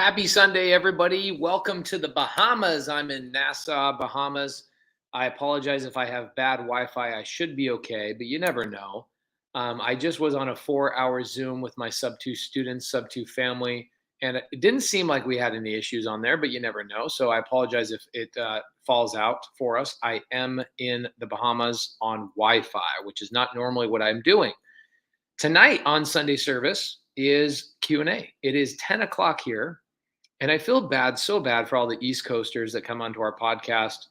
Happy Sunday, everybody. Welcome to the Bahamas. I'm in Nassau, Bahamas. I apologize if I have bad Wi-Fi. I should be okay, but you never know. I just was on a 4-hour Zoom with my sub-2 students, sub-2 family, and it didn't seem like we had any issues on there, but you never know. So I apologize if it falls out for us. I am in the Bahamas on Wi-Fi, which is not normally what I'm doing. Tonight on Sunday service is Q&A. It is 10 o'clock here. And I feel bad, so bad for all the East Coasters that come onto our podcast.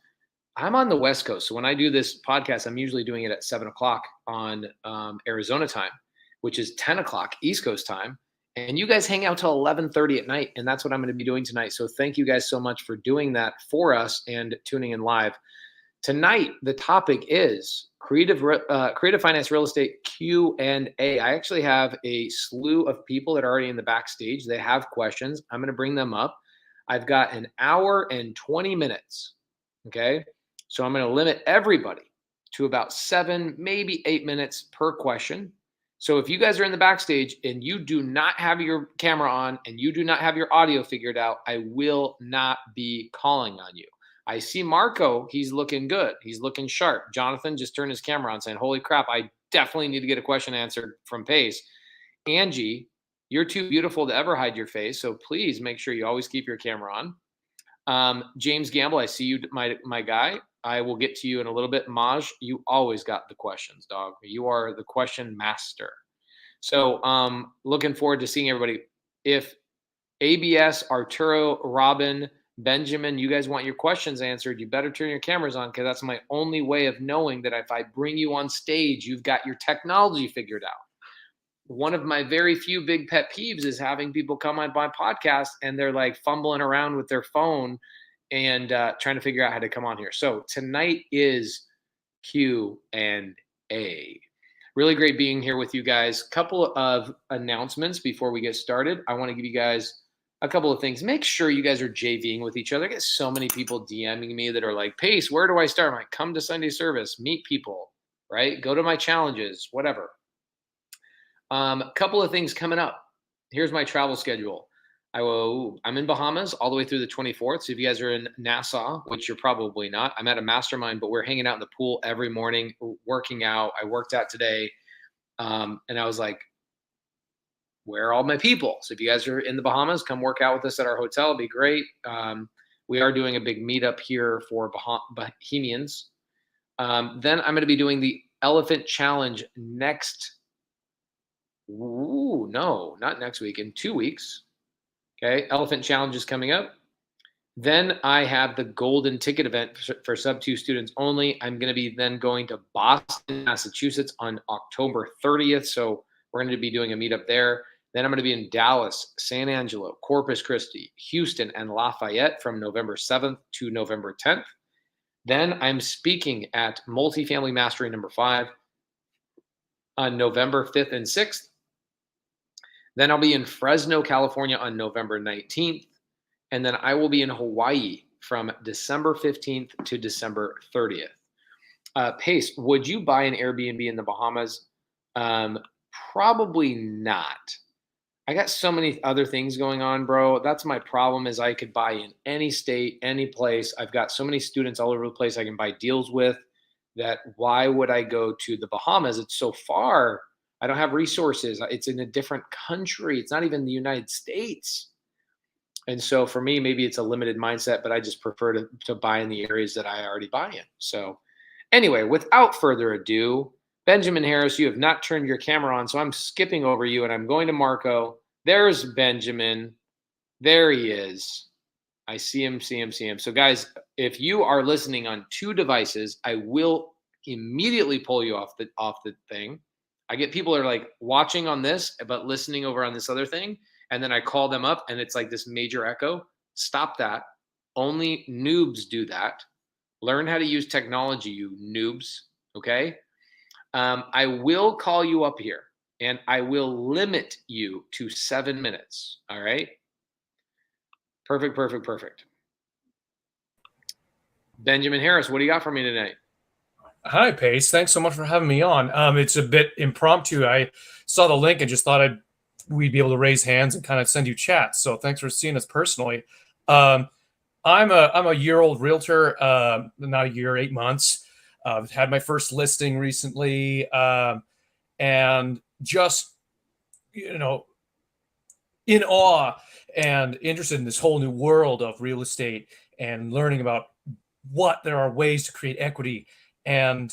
I'm on the West Coast. So when I do this podcast, I'm usually doing it at 7 o'clock on Arizona time, which is 10 o'clock East Coast time. And you guys hang out till 11:30 at night. And that's what I'm going to be doing tonight. So thank you guys so much for doing that for us and tuning in live. Tonight, the topic is creative finance real estate Q&A. I actually have a slew of people that are already in the backstage. They have questions. I'm going to bring them up. I've got an hour and 20 minutes. Okay. So I'm going to limit everybody to about 7, maybe 8 minutes per question. So if you guys are in the backstage and you do not have your camera on and you do not have your audio figured out, I will not be calling on you. I see Marco. He's looking good. He's looking sharp. Jonathan just turned his camera on saying, holy crap, I definitely need to get a question answered from Pace. Angie, you're too beautiful to ever hide your face. So please make sure you always keep your camera on. James Gamble, I see you, my guy. I will get to you in a little bit. Maj, you always got the questions, dog. You are the question master. So looking forward to seeing everybody. If ABS, Arturo, Robin, Benjamin, you guys want your questions answered, you better turn your cameras on because that's my only way of knowing that if I bring you on stage, you've got your technology figured out. One of my very few big pet peeves is having people come on my podcast and they're like fumbling around with their phone and trying to figure out how to come on here. So tonight is Q&A. Really great being here with you guys. Couple of announcements before we get started. I want to give you guys a couple of things. Make sure you guys are JVing with each other. I get so many people DMing me that are like, Pace, where do I start? I'm like, come to Sunday service, meet people, right? Go to my challenges, whatever. A couple of things coming up. Here's my travel schedule. I'm in Bahamas all the way through the 24th. So if you guys are in Nassau, which you're probably not, I'm at a mastermind, but we're hanging out in the pool every morning, working out. I worked out today. And I was like, where are all my people? So if you guys are in the Bahamas, come work out with us at our hotel. It'll be great. We are doing a big meetup here for Bahamians. Then I'm going to be doing the Elephant Challenge next. No, not next week. In 2 weeks. Okay. Elephant Challenge is coming up. Then I have the Golden Ticket event for sub-2 students only. I'm going to be then going to Boston, Massachusetts on October 30th. So we're going to be doing a meetup there. Then I'm going to be in Dallas, San Angelo, Corpus Christi, Houston, and Lafayette from November 7th to November 10th. Then I'm speaking at Multifamily Mastery number 5 on November 5th and 6th. Then I'll be in Fresno, California on November 19th. And then I will be in Hawaii from December 15th to December 30th. Pace, would you buy an Airbnb in the Bahamas? Probably not. I got so many other things going on, bro. That's my problem is I could buy in any state, any place. I've got so many students all over the place I can buy deals with that why would I go to the Bahamas? It's so far. I don't have resources. It's in a different country. It's not even the United States. And so for me, maybe it's a limited mindset, but I just prefer to buy in the areas that I already buy in. So anyway, without further ado, Benjamin Harris, you have not turned your camera on, so I'm skipping over you and I'm going to Marco. There's Benjamin. There he is. I see him. So guys, if you are listening on 2 devices, I will immediately pull you off the thing. I get people that are like watching on this, but listening over on this other thing. And then I call them up and it's like this major echo. Stop that. Only noobs do that. Learn how to use technology, you noobs. Okay. I will call you up here and I will limit you to 7 minutes. All right. Perfect. Benjamin Harris, what do you got for me tonight? Hi, Pace. Thanks so much for having me on. It's a bit impromptu. I saw the link and just thought I'd we'd be able to raise hands and kind of send you chats. So thanks for seeing us personally. I'm a year-old realtor, not a year, 8 months. I've had my first listing recently, and just, in awe and interested in this whole new world of real estate and learning about what there are ways to create equity and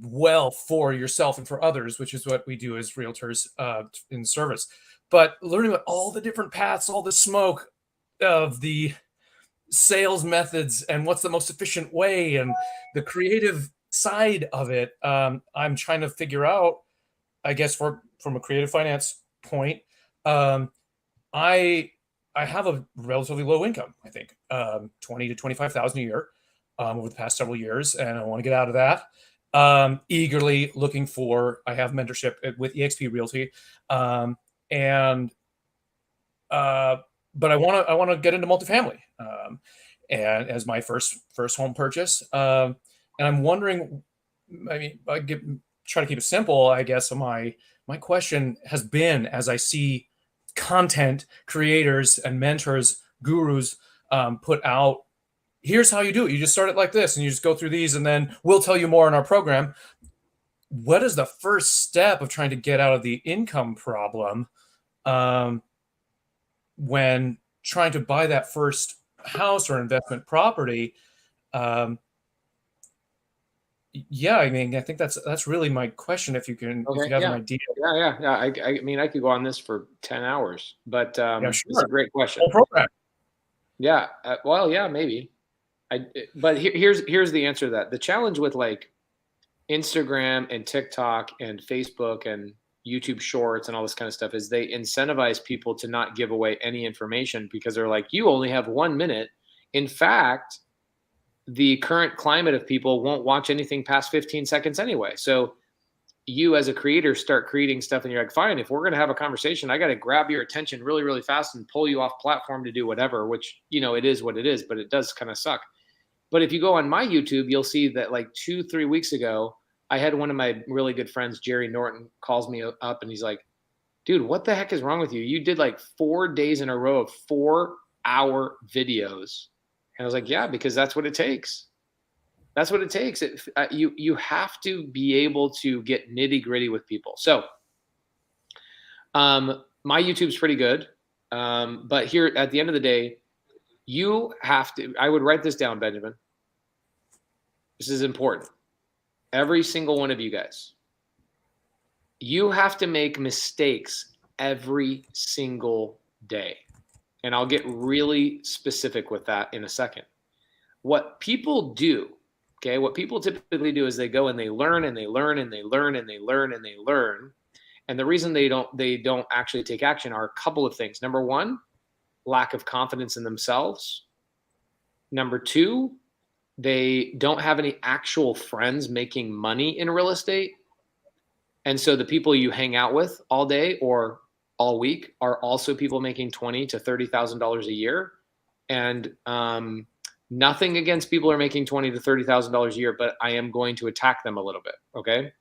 wealth for yourself and for others, which is what we do as realtors in service. But learning about all the different paths, all the smoke of the sales methods and what's the most efficient way and the creative side of it, I'm trying to figure out, I guess, from a creative finance point. I have a relatively low income, I think, 20 to 25,000 a year over the past several years, and I want to get out of that. Eagerly looking for, I have mentorship with eXp Realty, and but I want to get into multifamily, and as my first home purchase, and I'm wondering, I mean, try to keep it simple, I guess. So my question has been, as I see content creators and mentors, gurus, put out, here's how you do it. You just start it like this, and you just go through these, and then we'll tell you more in our program. What is the first step of trying to get out of the income problem when trying to buy that first house or investment property? Yeah, I mean, I think that's really my question. If you can, Okay, if you have yeah. an idea. Yeah. I mean, I could go on this for 10 hours, but Yeah, it's sure. a great question. Whole program. Yeah. Well, yeah, maybe. But here's the answer to that. The challenge with like Instagram and TikTok and Facebook and YouTube Shorts and all this kind of stuff is they incentivize people to not give away any information because they're like, you only have 1 minute. In fact, the current climate of people won't watch anything past 15 seconds anyway. So you as a creator start creating stuff and you're like, fine, if we're going to have a conversation, I got to grab your attention really, really fast and pull you off platform to do whatever, which, it is what it is, but it does kind of suck. But if you go on my YouTube, you'll see that like 2-3 weeks ago, I had one of my really good friends, Jerry Norton, calls me up and he's like, dude, what the heck is wrong with you? You did like 4 days in a row of 4-hour videos. And I was like, yeah, because that's what it takes. That's what it takes. You have to be able to get nitty gritty with people. So my YouTube's pretty good. But here at the end of the day, you have to, I would write this down, Benjamin. This is important. Every single one of you guys, you have to make mistakes every single day. And I'll get really specific with that in a second. What people do, okay, what people typically do is they go and they learn and they learn and they learn and they learn and they learn. And the reason they don't actually take action are a couple of things. Number one, lack of confidence in themselves. Number two, they don't have any actual friends making money in real estate. And so the people you hang out with all day or all week are also people making $20,000 to $30,000 a year. And nothing against people who are making $20,000 to $30,000 a year, but I am going to attack them a little bit. Okay.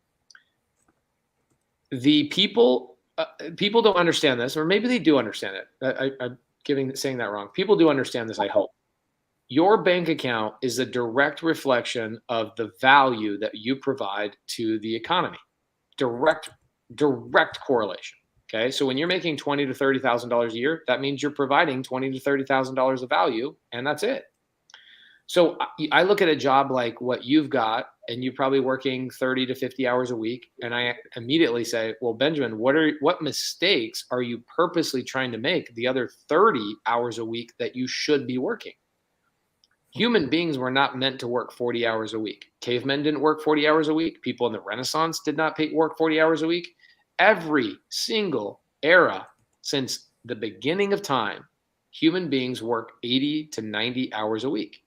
The people don't understand this, or maybe they do understand it. I'm saying that wrong. People do understand this, I hope. Your bank account is a direct reflection of the value that you provide to the economy. Direct correlation. Okay, so when you're making $20,000 to $30,000 a year, that means you're providing $20,000 to $30,000 of value, and that's it. So I look at a job like what you've got, and you're probably working 30 to 50 hours a week, and I immediately say, well, Benjamin, what mistakes are you purposely trying to make the other 30 hours a week that you should be working? Human beings were not meant to work 40 hours a week. Cavemen didn't work 40 hours a week. People in the Renaissance did not work 40 hours a week. Every single era since the beginning of time, human beings work 80 to 90 hours a week.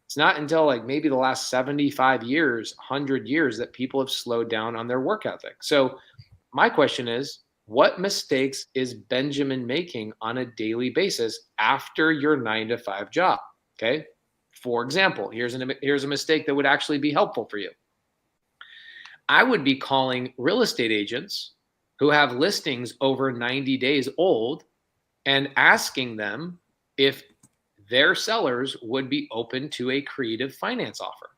It's not until like maybe the last 75 years, 100 years that people have slowed down on their work ethic. So my question is, what mistakes is Benjamin making on a daily basis after your 9-to-5 job? Okay. For example, here's a mistake that would actually be helpful for you. I would be calling real estate agents who have listings over 90 days old and asking them if their sellers would be open to a creative finance offer,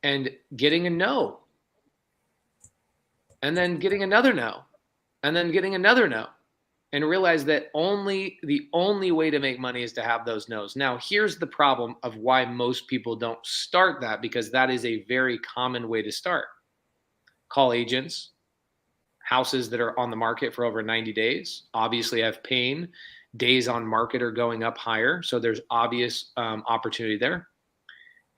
and getting a no, and then getting another no, and then getting another no, and realize that the only way to make money is to have those no's. Now, here's the problem of why most people don't start that, because that is a very common way to start. Call agents. Houses that are on the market for over 90 days obviously have pain. Days on market are going up higher. So there's obvious opportunity there.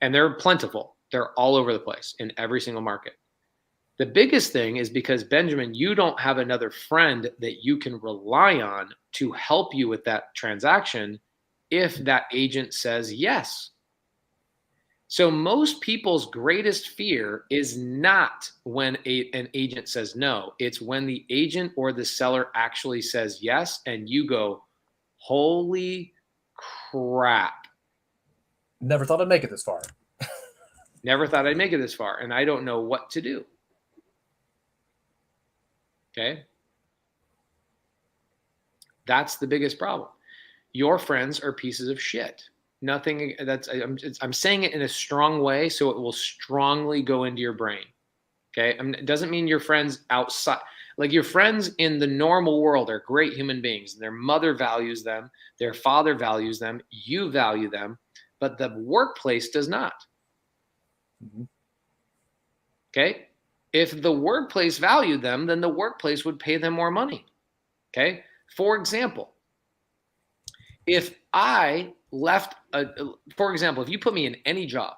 And they're plentiful. They're all over the place in every single market. The biggest thing is because, Benjamin, you don't have another friend that you can rely on to help you with that transaction if that agent says yes. So most people's greatest fear is not when an agent says no. It's when the agent or the seller actually says yes, and you go, holy crap. Never thought I'd make it this far. Never thought I'd make it this far, and I don't know what to do. Okay? That's the biggest problem. Your friends are pieces of shit. Nothing that's I'm saying it in a strong way so it will strongly go into your brain. Okay? It doesn't mean your friends outside, like your friends in the normal world are great human beings. Their mother values them, their father values them, you value them, but the workplace does not. Mm-hmm. Okay? If the workplace valued them, then the workplace would pay them more money. Okay? For example, if I left, for example, if you put me in any job,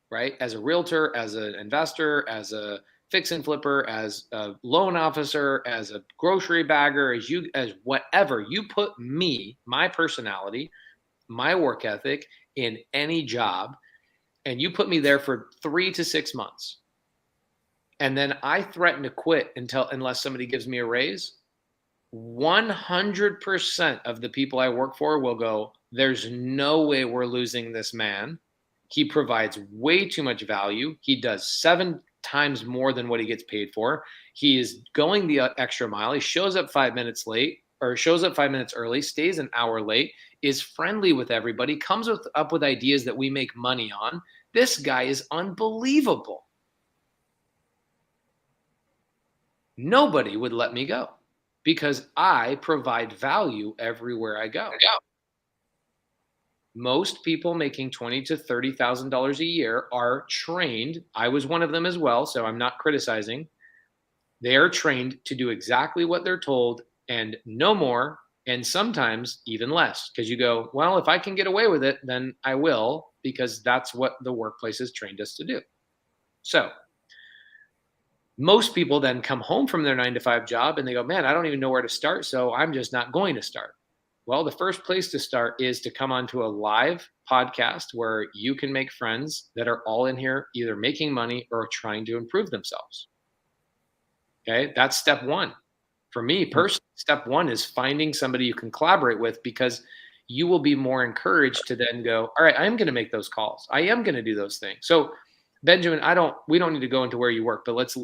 right, as a realtor, as an investor, as a fix and flipper, as a loan officer, as a grocery bagger, as whatever, you put me, my personality, my work ethic in any job, and you put me there for 3 to 6 months, and then I threaten to quit unless somebody gives me a raise, 100% of the people I work for will go, there's no way we're losing this man. He provides way too much value. He does 7 times more than what he gets paid for. He is going the extra mile. He shows up 5 minutes late, or shows up 5 minutes early, stays an hour late, is friendly with everybody, comes up with ideas that we make money on. This guy is unbelievable. Nobody would let me go, because I provide value everywhere I go. Most people making $20,000 to $30,000 a year are trained. I was one of them as well, so I'm not criticizing. They are trained to do exactly what they're told and no more, and sometimes even less, because you go, well, if I can get away with it, then I will, because that's what the workplace has trained us to do. So most people then come home from their 9 to 5 job and they go, man, I don't even know where to start, so I'm just not going to start. Well, the first place to start is to come onto a live podcast where you can make friends that are all in here either making money or trying to improve themselves. Okay, that's step one. For me personally, step one is finding somebody you can collaborate with, because you will be more encouraged to then go, all right, I am going to make those calls. I am going to do those things. So Benjamin, we don't need to go into where you work, but let's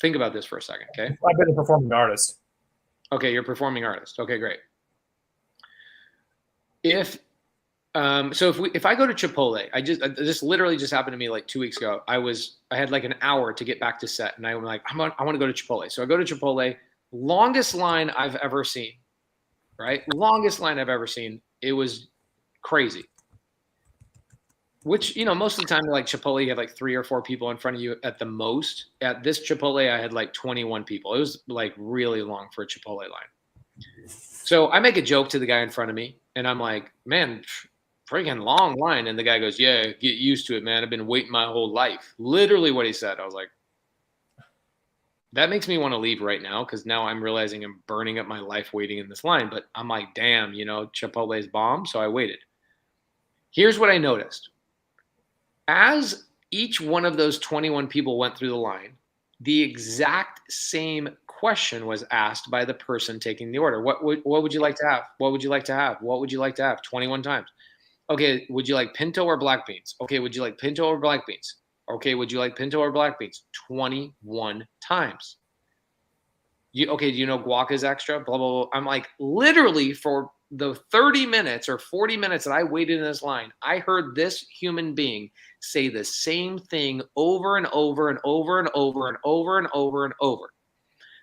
think about this for a second. Okay. I've been a performing artist. Okay. You're a performing artist. Okay, great. If I go to Chipotle, this literally just happened to me like 2 weeks ago. I had like an hour to get back to set, and I'm like, I want to go to Chipotle. So I go to Chipotle, longest line I've ever seen, right? Longest line I've ever seen. It was crazy. Which, most of the time, like Chipotle, you have like 3 or 4 people in front of you at the most. At this Chipotle, I had like 21 people. It was like really long for a Chipotle line. So I make a joke to the guy in front of me, and I'm like, man, freaking long line. And the guy goes, yeah, get used to it, man. I've been waiting my whole life. Literally what he said. I was like, that makes me want to leave right now, because now I'm realizing I'm burning up my life waiting in this line. But I'm like, damn, Chipotle's bomb. So I waited. Here's what I noticed. As each one of those 21 people went through the line, the exact same question was asked by the person taking the order. What would you like to have? What would you like to have? What would you like to have? 21 times. Okay, would you like pinto or black beans? Okay, would you like pinto or black beans? Okay, would you like pinto or black beans? 21 times. Okay, do you know guac is extra? Blah, blah, blah. I'm like, literally for the 30 minutes or 40 minutes that I waited in this line, I heard this human being say the same thing over and over and over and over and over and over and over.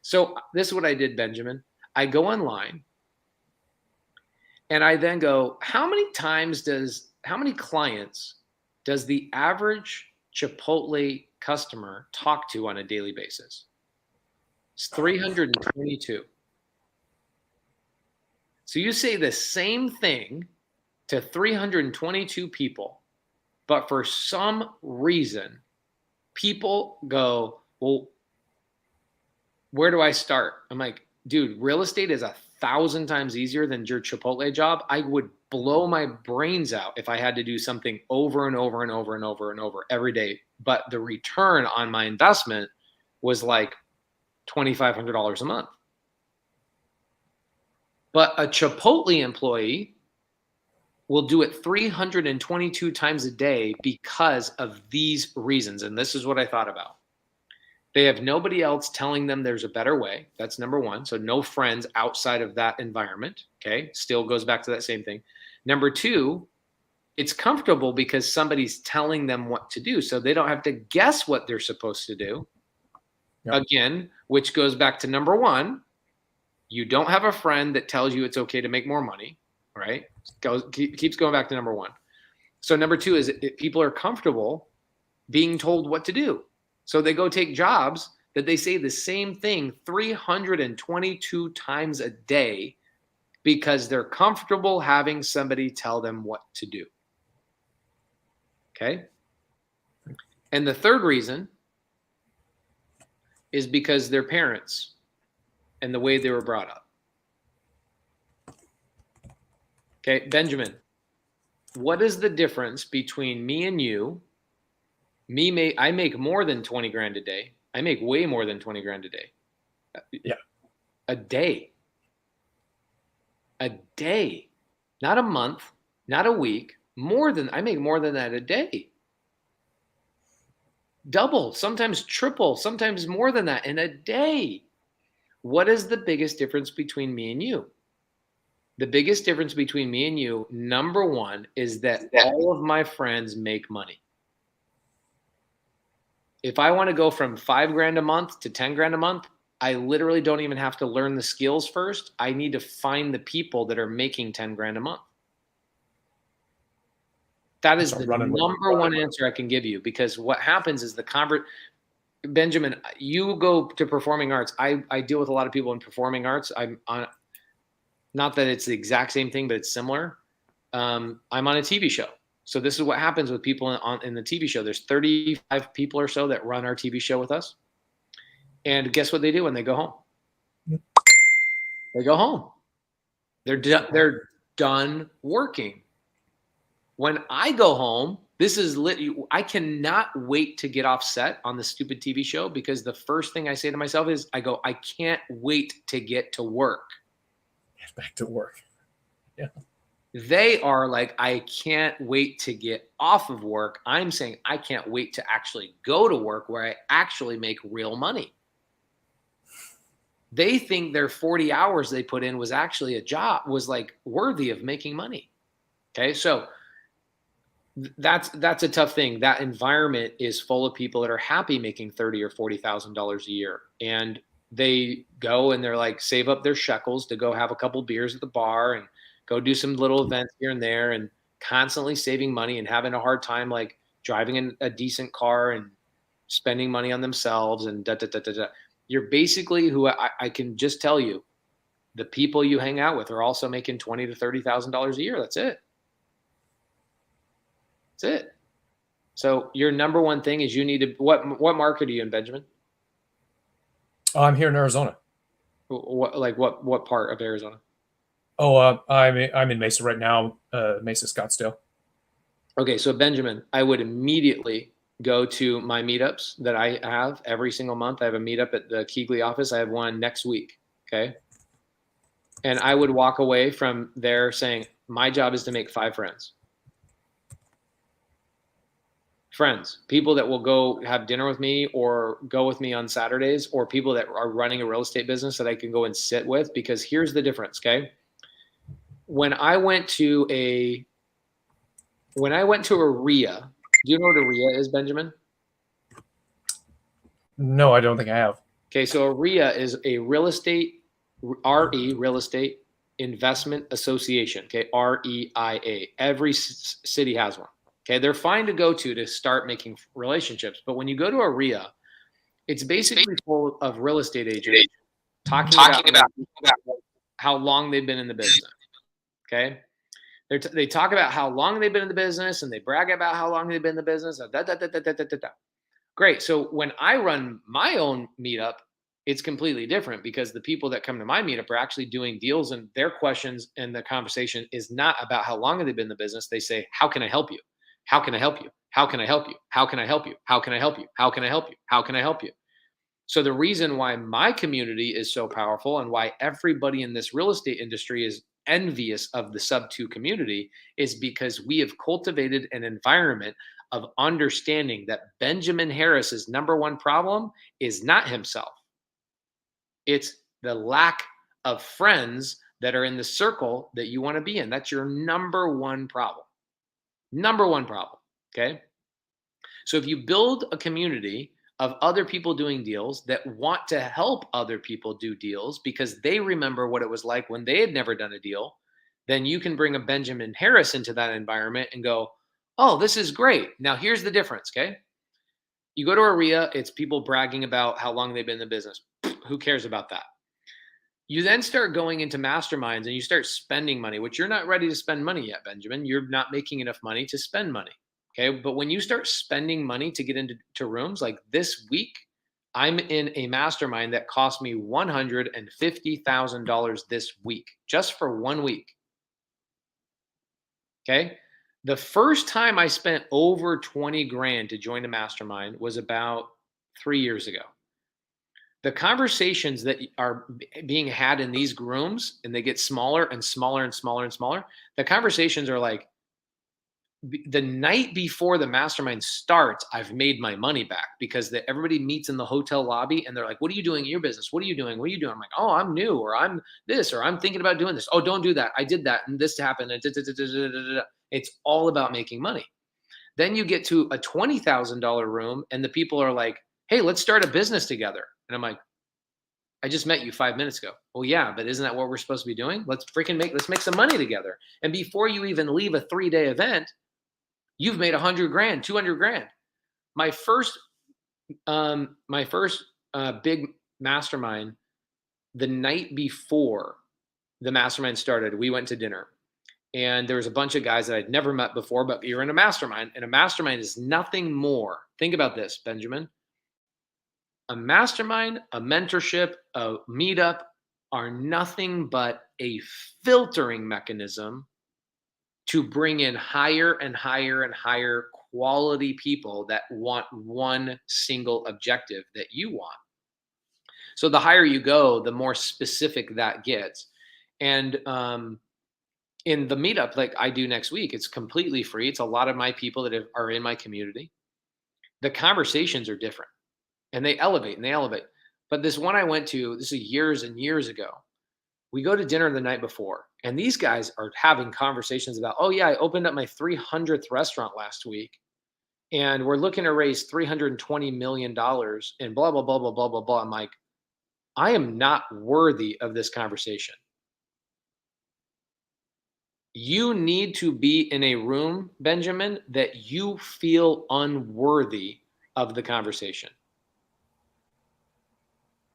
So this is what I did, Benjamin. I go online and I then go, how many clients does the average Chipotle customer talk to on a daily basis? It's 322. So you say the same thing to 322 people, but for some reason, people go, well, where do I start? I'm like, dude, real estate is 1,000 times easier than your Chipotle job. I would blow my brains out if I had to do something over and over and over and over and over every day. But the return on my investment was like $2,500 a month. But a Chipotle employee will do it 322 times a day because of these reasons. And this is what I thought about. They have nobody else telling them there's a better way. That's number one. So no friends outside of that environment. Okay. Still goes back to that same thing. Number two, it's comfortable because somebody's telling them what to do. So they don't have to guess what they're supposed to do. Yep. Again, which goes back to number one. You don't have a friend that tells you it's okay to make more money, right? Keeps going back to number one. So number two is people are comfortable being told what to do. So they go take jobs that they say the same thing 322 times a day because they're comfortable having somebody tell them what to do. Okay? And the third reason is because their parents and the way they were brought up. Okay, Benjamin, what is the difference between me and you? I make more than 20 grand a day. I make way more than 20 grand a day. Yeah. A day. A day. Not a month, not a week. I make more than that a day. Double, sometimes triple, sometimes more than that in a day. What is the biggest difference between me and you? The biggest difference between me and you, number one, is that all of my friends make money. If I want to go from 5 grand a month to 10 grand a month, I literally don't even have to learn the skills first. I need to find the people that are making 10 grand a month. That is the number one answer I can give you, because what happens is Benjamin, you go to performing arts. I deal with a lot of people in performing arts. I'm on, not that it's the exact same thing, but it's similar. I'm on a TV show. So this is what happens with people in the TV show. There's 35 people or so that run our TV show with us. And guess what they do when they go home? They go home. They're done working. When I go home, I cannot wait to get off set on the stupid TV show, because the first thing I say to myself is, I can't wait to get to work. Back to work. Yeah. They are like, I can't wait to get off of work. I'm saying I can't wait to actually go to work where I actually make real money. They think their 40 hours they put in was actually a job, was like worthy of making money. Okay. So that's a tough thing. That environment is full of people that are happy making $30,000 or $40,000 a year. And they go and they're like, save up their shekels to go have a couple beers at the bar and go do some little events here and there, and constantly saving money and having a hard time like driving in a decent car and spending money on themselves and da, da, da, da, da. You're basically who I can just tell you, the people you hang out with are also making $20,000 to $30,000 a year. That's it. That's it. So your number one thing is you need to, what market are you in, Benjamin? Oh, I'm here in Arizona. What part of Arizona? Oh, I'm in Mesa right now, Mesa Scottsdale. Okay, so Benjamin, I would immediately go to my meetups that I have every single month. I have a meetup at the Keighley office. I have one next week. Okay. And I would walk away from there saying, my job is to make 5 friends. Friends, people that will go have dinner with me or go with me on Saturdays, or people that are running a real estate business that I can go and sit with. Because here's the difference, okay? When I went to a RIA, do you know what a RIA is, Benjamin? No, I don't think I have. Okay, so a RIA is a real estate, real estate investment association. Okay, REIA. Every city has one. Okay, they're fine to go to start making relationships. But when you go to a RIA, it's basically full of real estate agents talking about how long they've been in the business. Okay, they talk about how long they've been in the business, and they brag about how long they've been in the business. Great. So when I run my own meetup, it's completely different, because the people that come to my meetup are actually doing deals, and their questions and the conversation is not about how long have they been in the business. They say, how can I help you? How can I help you? How can I help you? How can I help you? How can I help you? How can I help you? How can I help you? So the reason why my community is so powerful, and why everybody in this real estate industry is envious of the sub two community, is because we have cultivated an environment of understanding that Benjamin Harris's number one problem is not himself. It's the lack of friends that are in the circle that you want to be in. That's your number one problem. Number one problem. Okay. So if you build a community of other people doing deals that want to help other people do deals because they remember what it was like when they had never done a deal, then you can bring a Benjamin Harris into that environment and go, oh, this is great. Now here's the difference. Okay. You go to a RIA, it's people bragging about how long they've been in the business. Who cares about that? You then start going into masterminds and you start spending money, which you're not ready to spend money yet, Benjamin. You're not making enough money to spend money. Okay. But when you start spending money to get into rooms, like this week, I'm in a mastermind that cost me $150,000 this week, just for 1 week. Okay. The first time I spent over 20 grand to join a mastermind was about 3 years ago. The conversations that are being had in these rooms, and they get smaller and smaller and smaller and smaller. The conversations are like, the night before the mastermind starts, I've made my money back, because everybody meets in the hotel lobby and they're like, what are you doing in your business? What are you doing? What are you doing? I'm like, oh, I'm new, or I'm this, or I'm thinking about doing this. Oh, don't do that. I did that, and this happened. And it's all about making money. Then you get to a $20,000 room and the people are like, hey, let's start a business together. And I'm like, I just met you 5 minutes ago. Well, yeah, but isn't that what we're supposed to be doing? Let's make some money together. And before you even leave a 3-day event, you've made 100 grand, 200 grand. My first big mastermind, the night before the mastermind started, we went to dinner, and there was a bunch of guys that I'd never met before, but you're in a mastermind, and a mastermind is nothing more. Think about this, Benjamin. A mastermind, a mentorship, a meetup are nothing but a filtering mechanism to bring in higher and higher and higher quality people that want one single objective that you want. So the higher you go, the more specific that gets. And in the meetup, like I do next week, it's completely free. It's a lot of my people that are in my community. The conversations are different, and they elevate and they elevate. But this one I went to, this is years and years ago. We go to dinner the night before, and these guys are having conversations about, oh yeah, I opened up my 300th restaurant last week, and we're looking to raise $320 million and blah, blah, blah, blah, blah, blah, blah. I'm like, I am not worthy of this conversation. You need to be in a room, Benjamin, that you feel unworthy of the conversation.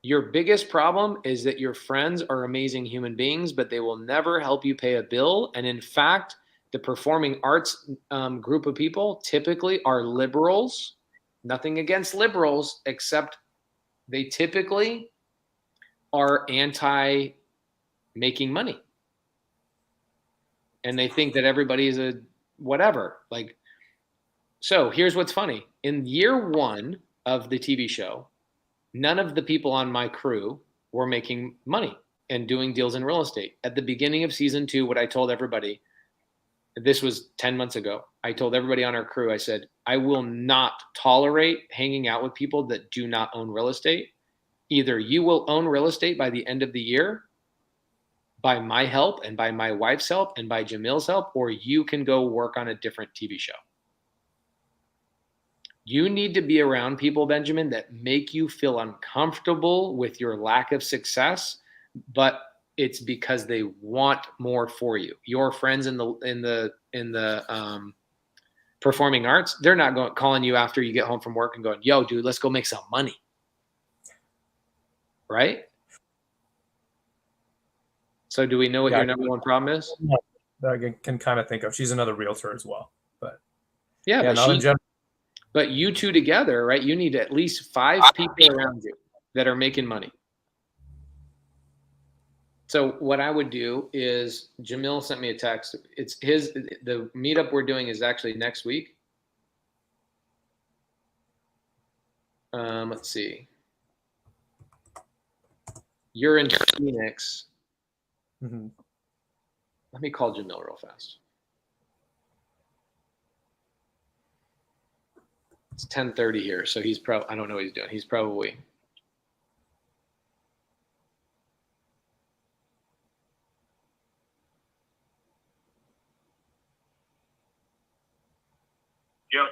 Your biggest problem is that your friends are amazing human beings, but they will never help you pay a bill. And in fact, the performing arts group of people typically are liberals. Nothing against liberals, except they typically are anti making money. And they think that everybody is a whatever. Like, so here's what's funny. In year 1 of the TV show, none of the people on my crew were making money and doing deals in real estate. At the beginning of season 2, what I told everybody, This was 10 months ago. I told everybody on our crew, I said, I will not tolerate hanging out with people that do not own real estate. Either you will own real estate by the end of the year by my help and by my wife's help and by Jamil's help, or you can go work on a different TV show. You need to be around people, Benjamin, that make you feel uncomfortable with your lack of success, but it's because they want more for you. Your friends in the performing arts, they're not calling you after you get home from work and going, yo, dude, let's go make some money. Right? So do we know what your number one problem is? I can kind of think of. She's another realtor as well, but yeah, not in general. But you two together, right? You need at least 5 people around you that are making money. So what I would do is, Jamil sent me a text. It's the meetup we're doing is actually next week. Let's see. You're in Phoenix. Mm-hmm. Let me call Jamil real fast. It's 10:30 here, so he's probably, I don't know what he's doing. He's probably. Yep.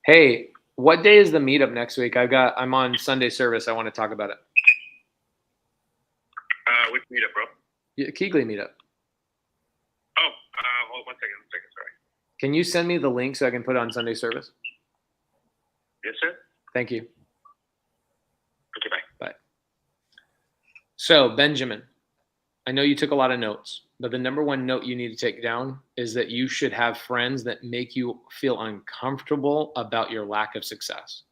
Hey, what day is the meetup next week? I'm on Sunday service. I want to talk about it. Which meetup, bro? Yeah, Keegley meetup. Oh, hold 1 second, sorry. Can you send me the link so I can put it on Sunday service? Yes, sir. Thank you. Okay, bye. Bye. So, Benjamin, I know you took a lot of notes, but the number one note you need to take down is that you should have friends that make you feel uncomfortable about your lack of success.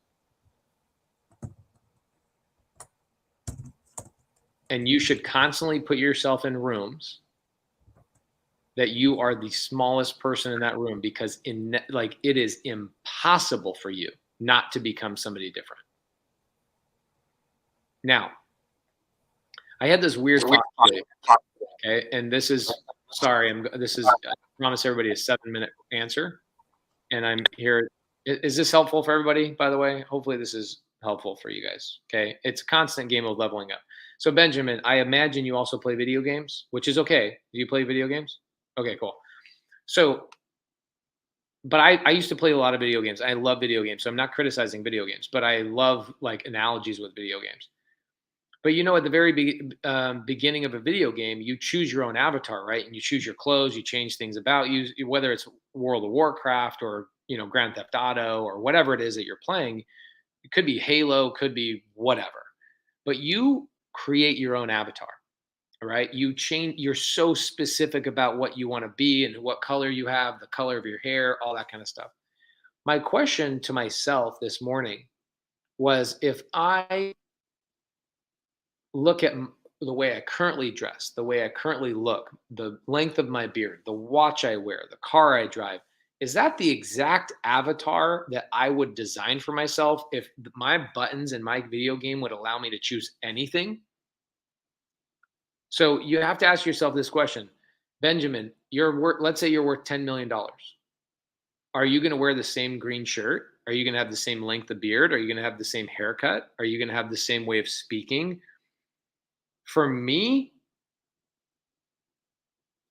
And you should constantly put yourself in rooms that you are the smallest person in that room, because it is impossible for you not to become somebody different. Now, I had this weird thought today, okay? And this is, I promise everybody a 7-minute answer. And I'm here. Is this helpful for everybody, by the way? Hopefully this is helpful for you guys, okay? It's a constant game of leveling up. So Benjamin, I imagine you also play video games, which is okay. Do you play video games? Okay, cool. So, but I used to play a lot of video games. I love video games. So I'm not criticizing video games, but I love like analogies with video games. But at the very beginning of a video game, you choose your own avatar, right? And you choose your clothes, you change things about you, whether it's World of Warcraft or, Grand Theft Auto or whatever it is that you're playing. It could be Halo, could be whatever. But you create your own avatar, right? You're so specific about what you want to be and what color you have, the color of your hair, all that kind of stuff. My question to myself this morning was, if I look at the way I currently dress, the way I currently look, the length of my beard, the watch I wear, the car I drive, is that the exact avatar that I would design for myself if my buttons in my video game would allow me to choose anything? So you have to ask yourself this question. Benjamin, let's say you're worth $10 million. Are you going to wear the same green shirt? Are you going to have the same length of beard? Are you going to have the same haircut? Are you going to have the same way of speaking? For me,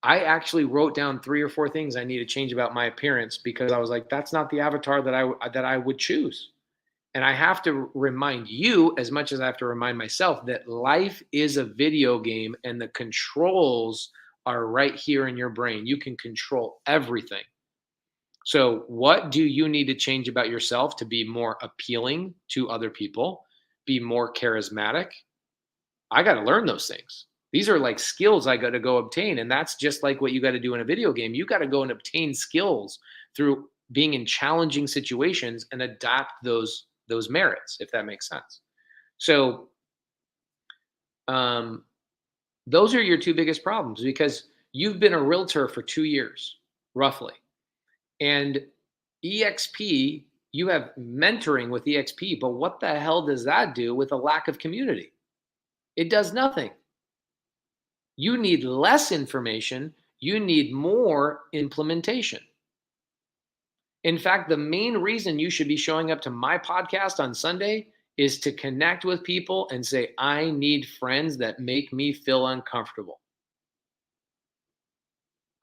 I actually wrote down 3 or 4 things I need to change about my appearance, because I was like, that's not the avatar that I would choose. And I have to remind you, as much as I have to remind myself, that life is a video game and the controls are right here in your brain. You can control everything. So what do you need to change about yourself to be more appealing to other people, be more charismatic? I got to learn those things. These are like skills I got to go obtain. And that's just like what you got to do in a video game. You got to go and obtain skills through being in challenging situations and adapt those merits, if that makes sense. So those are your 2 biggest problems, because you've been a realtor for 2 years, roughly. And EXP, you have mentoring with EXP, but what the hell does that do with a lack of community? It does nothing. You need less information. You need more implementation. In fact, the main reason you should be showing up to my podcast on Sunday is to connect with people and say, I need friends that make me feel uncomfortable.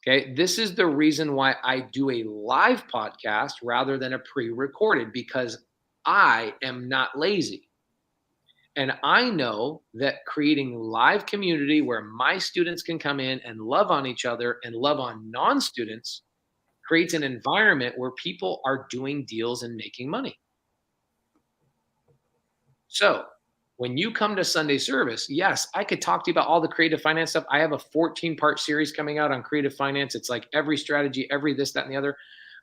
Okay. This is the reason why I do a live podcast rather than a pre-recorded, because I am not lazy. And I know that creating live community where my students can come in and love on each other and love on non-students creates an environment where people are doing deals and making money. So when you come to Sunday service, yes, I could talk to you about all the creative finance stuff. I have a 14-part series coming out on creative finance. It's like every strategy, every this, that, and the other.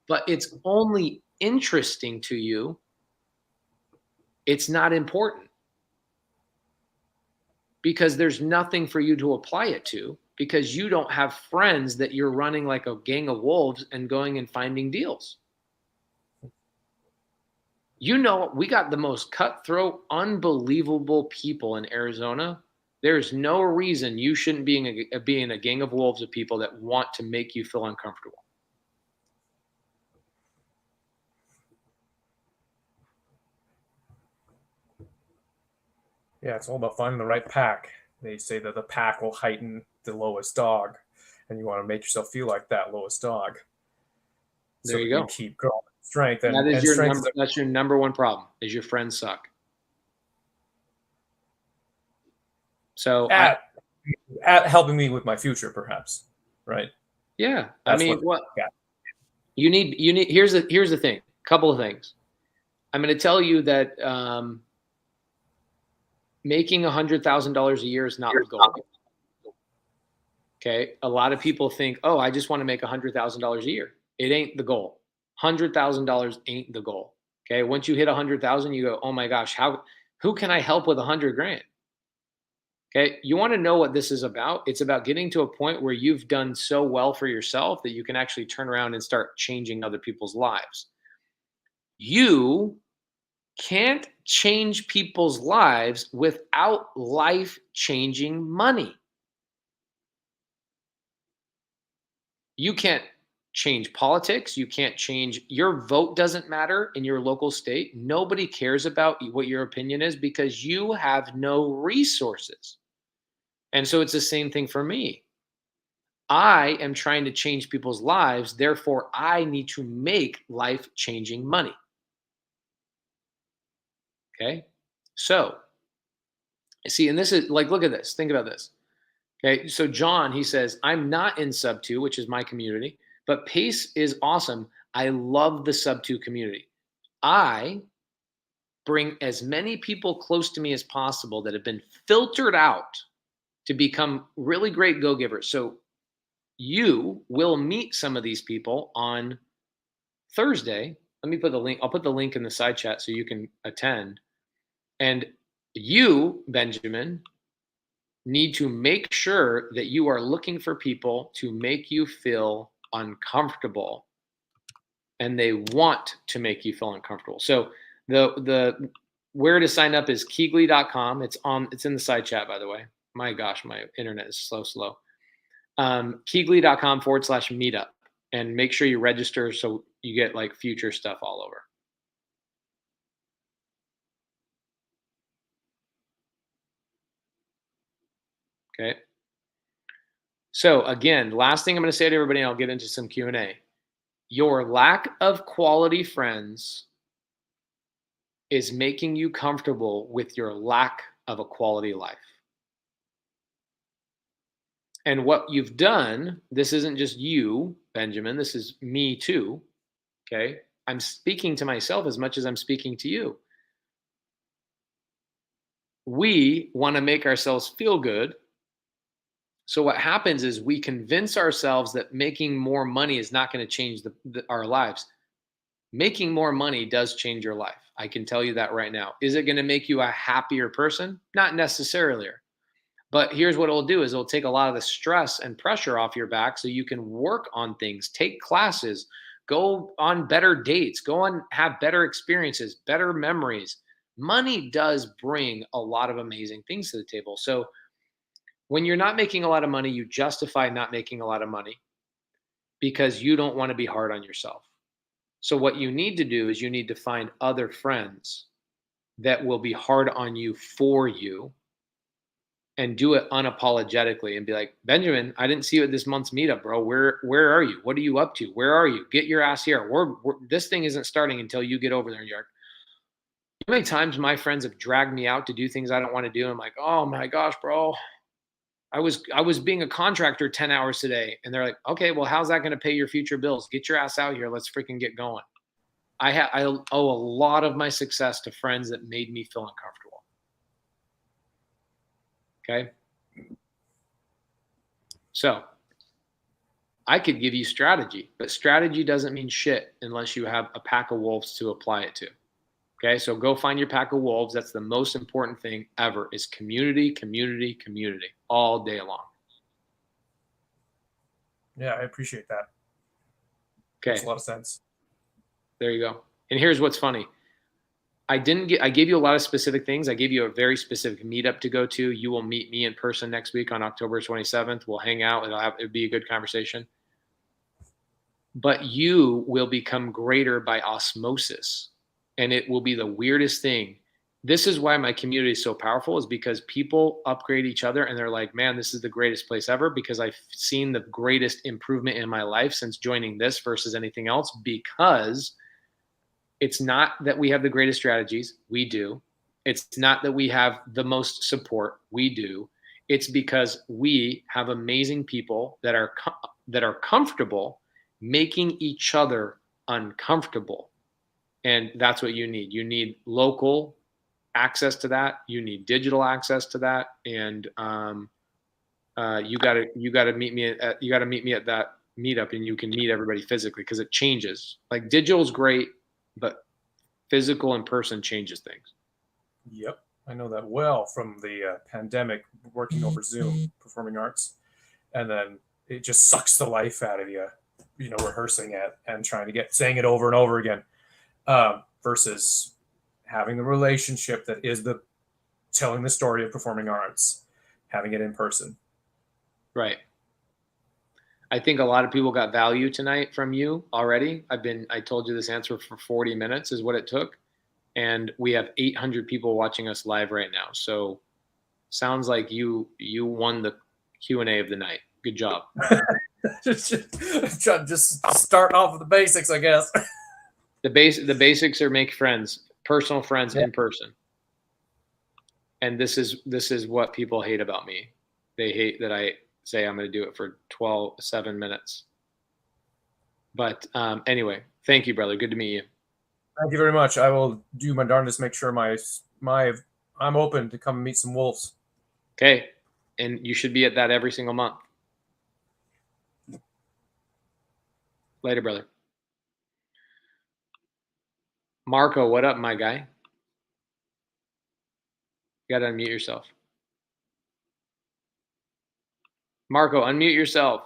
But it's only interesting to you. It's not important because there's nothing for you to apply it to, because you don't have friends that you're running like a gang of wolves and going and finding deals. You know, we got the most cutthroat, unbelievable people in Arizona. There's no reason you shouldn't be in a gang of wolves of people that want to make you feel uncomfortable. Yeah, it's all about finding the right pack. They say that the pack will heighten the lowest dog, and you want to make yourself feel like that lowest dog. There you go. You keep growing strength, and that is and your strength number. That's your number one problem. Is your friends suck. So at helping me with my future, perhaps, right? Yeah, That's I mean, what yeah. you need. Here's the thing. Couple of things. I'm going to tell you that making $100,000 a year is not the goal. Okay, a lot of people think, oh, I just want to make $100,000 a year. It ain't the goal. $100,000 ain't the goal. Okay, once you hit 100,000, you go, oh my gosh, who can I help with 100 grand? Okay, you want to know what this is about? It's about getting to a point where you've done so well for yourself that you can actually turn around and start changing other people's lives. You can't change people's lives without life-changing money. You can't change politics. You can't change, your vote doesn't matter in your local state. Nobody cares about what your opinion is because you have no resources. And so it's the same thing for me. I am trying to change people's lives. Therefore, I need to make life-changing money. Okay. So see, and this is like, look at this. Think about this. Okay. So John, he says, I'm not in sub 2, which is my community, but Pace is awesome. I love the sub 2 community. I bring as many people close to me as possible that have been filtered out to become really great go-givers. So you will meet some of these people on Thursday. Let me put the link. I'll put the link in the side chat so you can attend. And you, Benjamin, need to make sure that you are looking for people to make you feel uncomfortable, and they want to make you feel uncomfortable. So the where to sign up is Keegley.com. It's in the side chat, by the way. My gosh, my internet is slow. Keegley.com/meetup, and make sure you register so you get like future stuff all over. Okay. So again, last thing I'm going to say to everybody, and I'll get into some Q&A. Your lack of quality friends is making you comfortable with your lack of a quality life. And what you've done, this isn't just you, Benjamin, this is me too. Okay. I'm speaking to myself as much as I'm speaking to you. We want to make ourselves feel good. So what happens is we convince ourselves that making more money is not going to change our lives. Making more money does change your life. I can tell you that right now. Is it going to make you a happier person? Not necessarily. But here's what it'll do is it'll take a lot of the stress and pressure off your back so you can work on things, take classes, go on better dates, go on, have better experiences, better memories. Money does bring a lot of amazing things to the table. So when you're not making a lot of money, you justify not making a lot of money. because you don't want to be hard on yourself. So what you need to do is you need to find other friends that will be hard on you for you, and do it unapologetically and be like, Benjamin, I didn't see you at this month's meetup, bro. Where are you? What are you up to? Where are you? Get your ass here. This thing isn't starting until you get over there. And you're like, how many times my friends have dragged me out to do things I don't want to do? I'm like, oh my gosh, bro. I was being a contractor 10 hours today. And they're like, okay, well, how's that going to pay your future bills? Get your ass out here. Let's freaking get going. I owe a lot of my success to friends that made me feel uncomfortable. Okay. So I could give you strategy, but strategy doesn't mean shit unless you have a pack of wolves to apply it to. Okay. So go find your pack of wolves. That's the most important thing ever, is community, community, community all day long. Yeah, I appreciate that. Okay. Makes a lot of sense. There you go. And here's what's funny. I gave you a lot of specific things. I gave you a very specific meetup to go to. You will meet me in person next week on October 27th. We'll hang out. It'll be a good conversation. But you will become greater by osmosis. And it will be the weirdest thing. This is why my community is so powerful, is because people upgrade each other and they're like, man, this is the greatest place ever, because I've seen the greatest improvement in my life since joining this versus anything else. Because it's not that we have the greatest strategies. We do. It's not that we have the most support. We do. It's because we have amazing people that are comfortable making each other uncomfortable. And that's what you need. You need local access to that. You need digital access to that. And you gotta meet me at that meetup, and you can meet everybody physically, because it changes. Like, digital is great, but physical in person changes things. Yep, I know that well from the pandemic, working over Zoom, performing arts, and then it just sucks the life out of you, rehearsing it and trying to saying it over and over again, versus having the relationship that is telling the story of performing arts, having it in person. Right. I think a lot of people got value tonight from you already. I told you this answer for 40 minutes is what it took. And we have 800 people watching us live right now. So sounds like you won the Q&A of the night. Good job. just start off with the basics, I guess. The basics are make friends, personal friends in person. And this is what people hate about me. They hate that I say I'm going to do it for 7 minutes. But anyway, thank you, brother. Good to meet you. Thank you very much. I will do my darndest to make sure I'm open to come meet some wolves. Okay. And you should be at that every single month. Later, brother. Marco, what up, my guy? You got to unmute yourself. Marco, unmute yourself.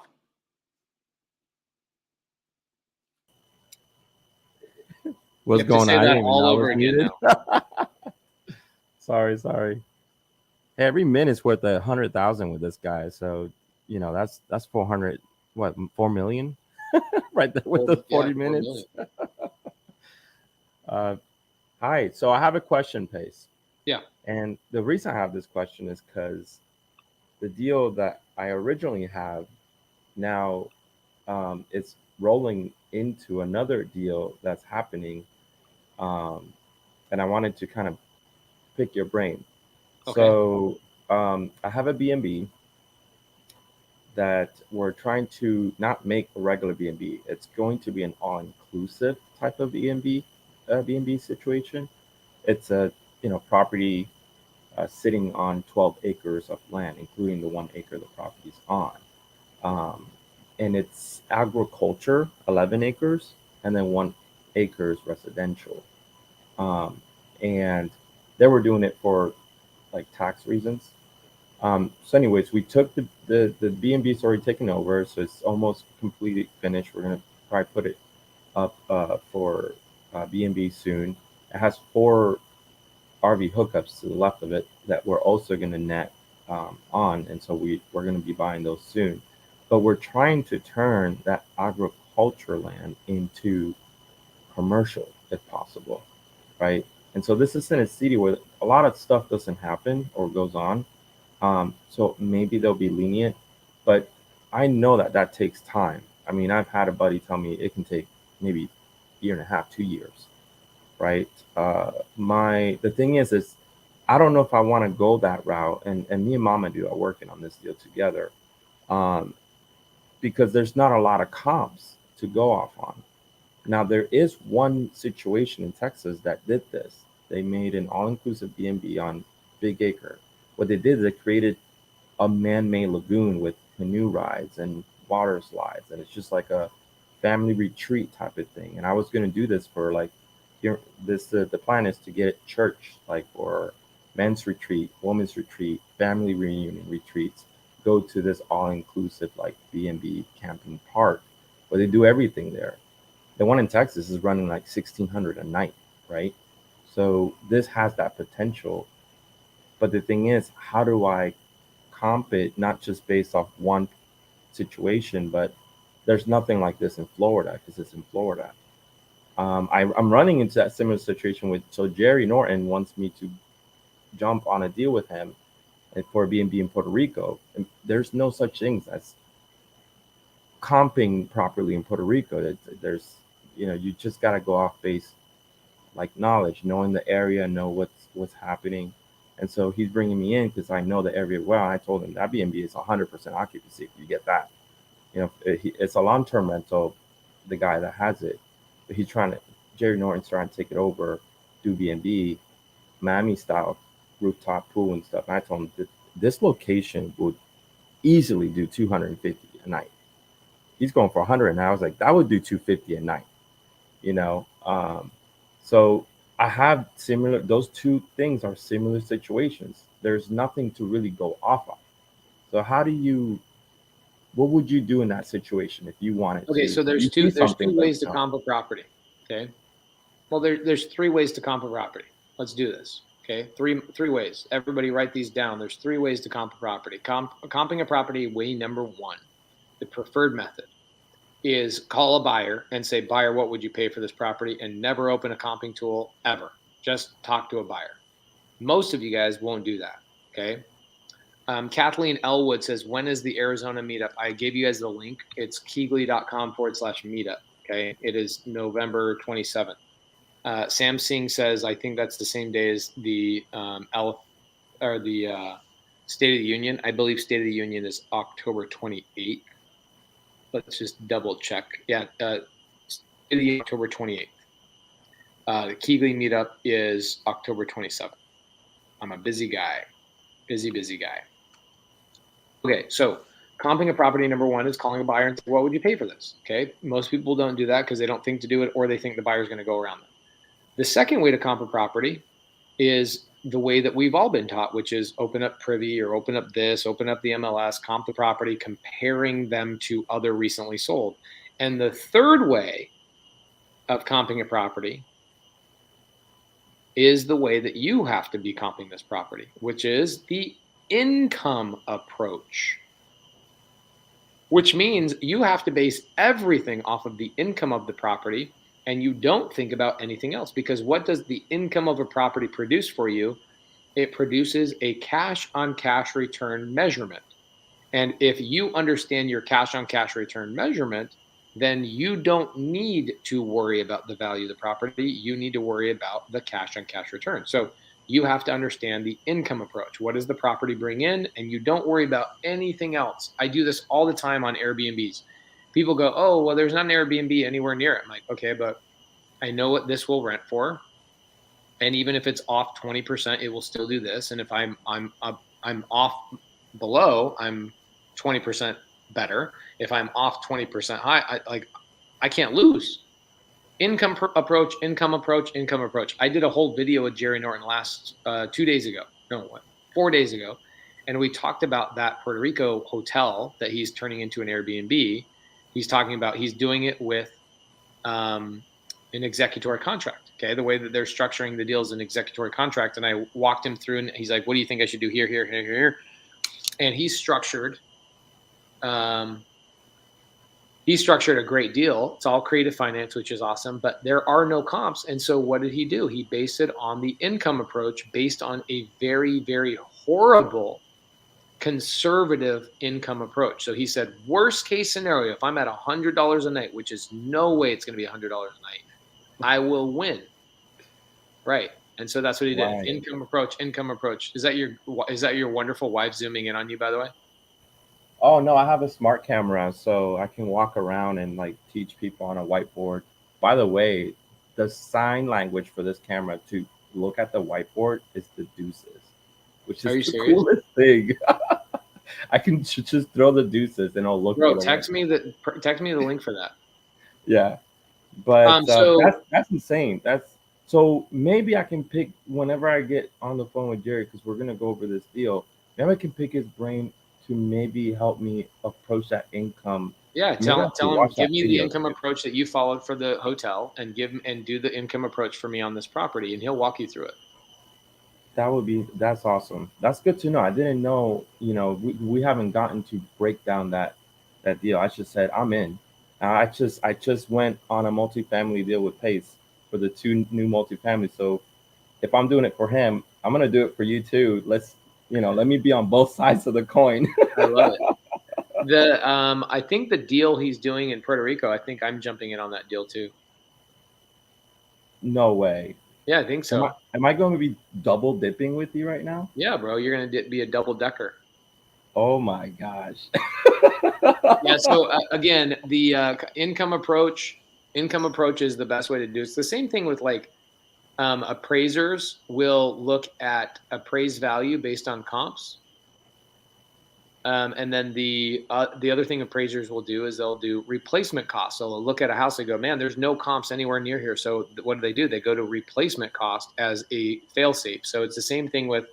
What's going on? I didn't even all know I over was again muted. now. Sorry. Hey, every minute's worth 100,000 with this guy. So, that's 400, 4 million? Right there with the 40 minutes. Hi. So I have a question, Pace. Yeah. And the reason I have this question is because the deal that I originally have now it's rolling into another deal that's happening. And I wanted to kind of pick your brain. Okay. So I have a B&B that we're trying to not make a regular B&B. It's going to be an all-inclusive type of B&B situation. It's a property sitting on 12 acres of land, including the 1 acre the property's on. And it's agriculture, 11 acres, and then 1 acre is residential. And they were doing it for like tax reasons. So anyways, we took the B&B's already taken over, so it's almost completely finished. We're gonna probably put it up for B&B soon. It has 4 RV hookups to the left of it that we're also gonna net on, and so we're gonna be buying those soon. but we're trying to turn that agriculture land into commercial if possible, right? And so this is in a city where a lot of stuff doesn't happen or goes on. So maybe they'll be lenient, but I know that that takes time. I mean, I've had a buddy tell me it can take maybe a year and a half, 2 years, right? The thing is I don't know if I want to go that route, and me and Mama do are working on this deal together, um, because there's not a lot of comps to go off on. Now there is one situation in Texas that did this. They made an all-inclusive B&B on Big Acre. What they did is they created a man-made lagoon with canoe rides and water slides, and it's just like a family retreat type of thing. And I was going to do this for like here. The plan is to get church like for men's retreat, women's retreat, family reunion retreats. Go to this all-inclusive like B&B camping park where they do everything there. The one in Texas is running like 1,600 a night, right? So this has that potential. But the thing is, how do I comp it not just based off one situation, but there's nothing like this in Florida because it's in Florida. I'm running into that similar situation with, so Jerry Norton wants me to jump on a deal with him for a B&B in Puerto Rico. And there's no such things as comping properly in Puerto Rico. There's, you just got to go off base like knowledge, knowing the area, know what's happening. And so he's bringing me in because I know the area well. I told him that B&B is 100% occupancy if you get that. It's a long-term rental, the guy that has it. But Jerry Norton's trying to take it over, do B&B, Miami style, rooftop pool and stuff. And I told him that this location would easily do 250 a night. He's going for 100, and I was like, that would do 250 a night. So I have those two things are similar situations. There's nothing to really go off of. So what would you do in that situation if you wanted to? Okay, so there's two ways to comp a property. Okay. Well, there's three ways to comp a property. Let's do this. Okay. Three ways. Everybody write these down. There's three ways to comp a property. Comping a property, way number one, the preferred method, is call a buyer and say, buyer, what would you pay for this property? And never open a comping tool ever. Just talk to a buyer. Most of you guys won't do that. Okay. Kathleen Elwood says, when is the Arizona meetup? I gave you guys the link. It's keegley.com/meetup. Okay. It is November 27th. Sam Singh says, I think that's the same day as the State of the Union. I believe State of the Union is October 28th. Let's just double check. Yeah, October 28th. The Keegley meetup is October 27th. I'm a busy guy. Busy guy. Okay, so comping a property, number one, is calling a buyer and saying, what would you pay for this? Okay, most people don't do that because they don't think to do it, or they think the buyer's going to go around them. The second way to comp a property is the way that we've all been taught, which is open up Privy or open up this, open up the MLS, comp the property, comparing them to other recently sold. And the third way of comping a property is the way that you have to be comping this property, which is the income approach, which means you have to base everything off of the income of the property, and you don't think about anything else, because what does the income of a property produce for you? It produces a cash on cash return measurement. And if you understand your cash on cash return measurement, then you don't need to worry about the value of the property. You need to worry about the cash on cash return. So you have to understand the income approach. What does the property bring in? And you don't worry about anything else. I do this all the time on Airbnbs. People go, oh, well, there's not an Airbnb anywhere near it. I'm like, okay, but I know what this will rent for. And even if it's off 20%, it will still do this. And if I'm off below, I'm 20% better. If I'm off 20% high, I can't lose. Income approach. I did a whole video with Jerry Norton 4 days ago. And we talked about that Puerto Rico hotel that he's turning into an Airbnb. He's talking about, he's doing it with an executory contract. Okay. The way that they're structuring the deal is an executory contract. And I walked him through, and he's like, what do you think I should do here? And he's structured he structured a great deal. It's all creative finance, which is awesome, but there are no comps. And so what did he do? He based it on the income approach based on a very, very horrible conservative income approach. So he said, worst case scenario, if I'm at $100 a night, which is no way it's going to be $100 a night, I will win. Right. And so that's what he did. Right. Income approach, income approach. Is that your wonderful wife zooming in on you, by the way? Oh no, I have a smart camera, so I can walk around and like teach people on a whiteboard. By the way, the sign language for this camera to look at the whiteboard is the deuces, which Are you is the serious? coolest thing. I can just throw the deuces and it'll look. Bro, text me the link for that. Yeah, but So that's insane. So maybe I can pick whenever I get on the phone with Jerry because we're gonna go over this deal. Maybe I can pick his brain to maybe help me approach that income. yeah, Maybe I tell have to him, watch give that me the video income too. approach that you followed for the hotel and do the income approach for me on this property, and he'll walk you through it. That's awesome. That's good to know. I didn't know, we haven't gotten to break down that deal. I just said I'm in. I just went on a multifamily deal with Pace for the two new multifamily. So if I'm doing it for him, I'm gonna do it for you too. Let me be on both sides of the coin. I love it. I think the deal he's doing in Puerto Rico, I think I'm jumping in on that deal too. No way. Yeah, I think Am I so. am I going to be double dipping with you right now? Yeah, bro, you're gonna be a double decker. Oh my gosh. Yeah. So again, the income approach is the best way to do it. It's the same thing with like appraisers will look at appraised value based on comps. And then the other thing appraisers will do is they'll do replacement costs. So they'll look at a house and go, man, there's no comps anywhere near here. So what do? They go to replacement cost as a fail-safe. So it's the same thing with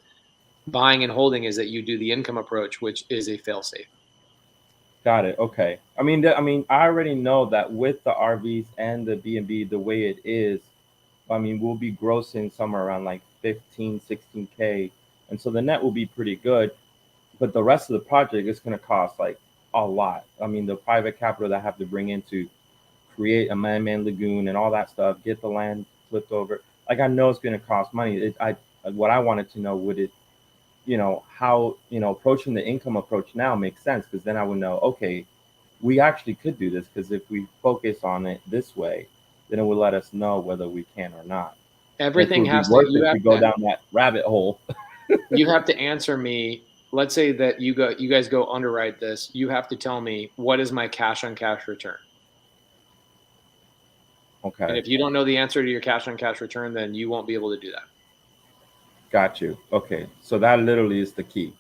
buying and holding, is that you do the income approach, which is a fail-safe. Got it. Okay. I already know that with the RVs and the B&B, the way it is, we'll be grossing somewhere around like 15, 16K. And so the net will be pretty good. But the rest of the project is going to cost like a lot. The private capital that I have to bring in to create a man-made lagoon and all that stuff, get the land flipped over. Like I know it's going to cost money. What I wanted to know, would it, how, approaching the income approach now makes sense, because then I would know, okay, we actually could do this, because if we focus on it this way, then it will let us know whether we can or not. Everything it would has be worth to. You it have to go to. down that rabbit hole. You have to answer me. Let's say that you guys go underwrite this. You have to tell me, what is my cash on cash return? Okay. And if you don't know the answer to your cash on cash return, then you won't be able to do that. Got you. Okay. So that literally is the key.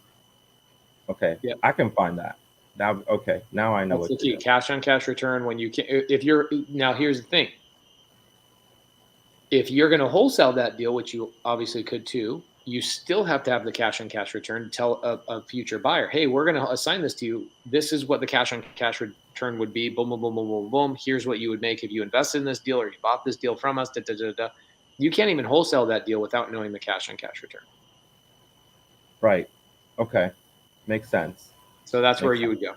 Okay. Yeah. I can find that. Okay. Now I know That's what the to key. do. Cash on cash return when you can. Now here's the thing. If you're going to wholesale that deal, which you obviously could too, you still have to have the cash on cash return to tell a future buyer, hey, we're going to assign this to you. This is what the cash on cash return would be. Boom, boom, boom, boom, boom, boom. Here's what you would make if you invested in this deal or you bought this deal from us. Da, da, da, da. You can't even wholesale that deal without knowing the cash on cash return. Right. Okay. Makes sense. So that's where you would go.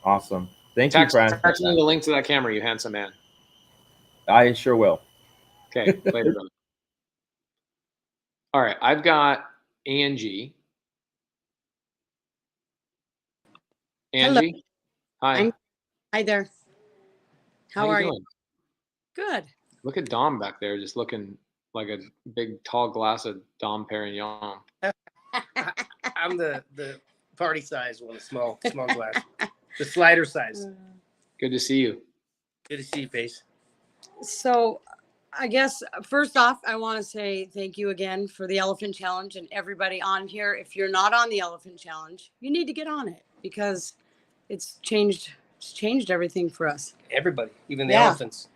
Awesome. Thank you for answering Text me that. the link to that camera, you handsome man. I sure will. Okay, later, brother. All right, I've got Angie. Angie, hi. Hi there. How you are you? doing? Good. Look at Dom back there, just looking like a big tall glass of Dom Perignon. I'm the party size one, the small glass, the slider size. Good to see you. Good to see you, Pace. So I guess first off, I want to say thank you again for the Elephant Challenge, and everybody on here. If you're not on the Elephant Challenge, you need to get on it, because it's changed everything for us. Everybody, even the Yeah. elephants.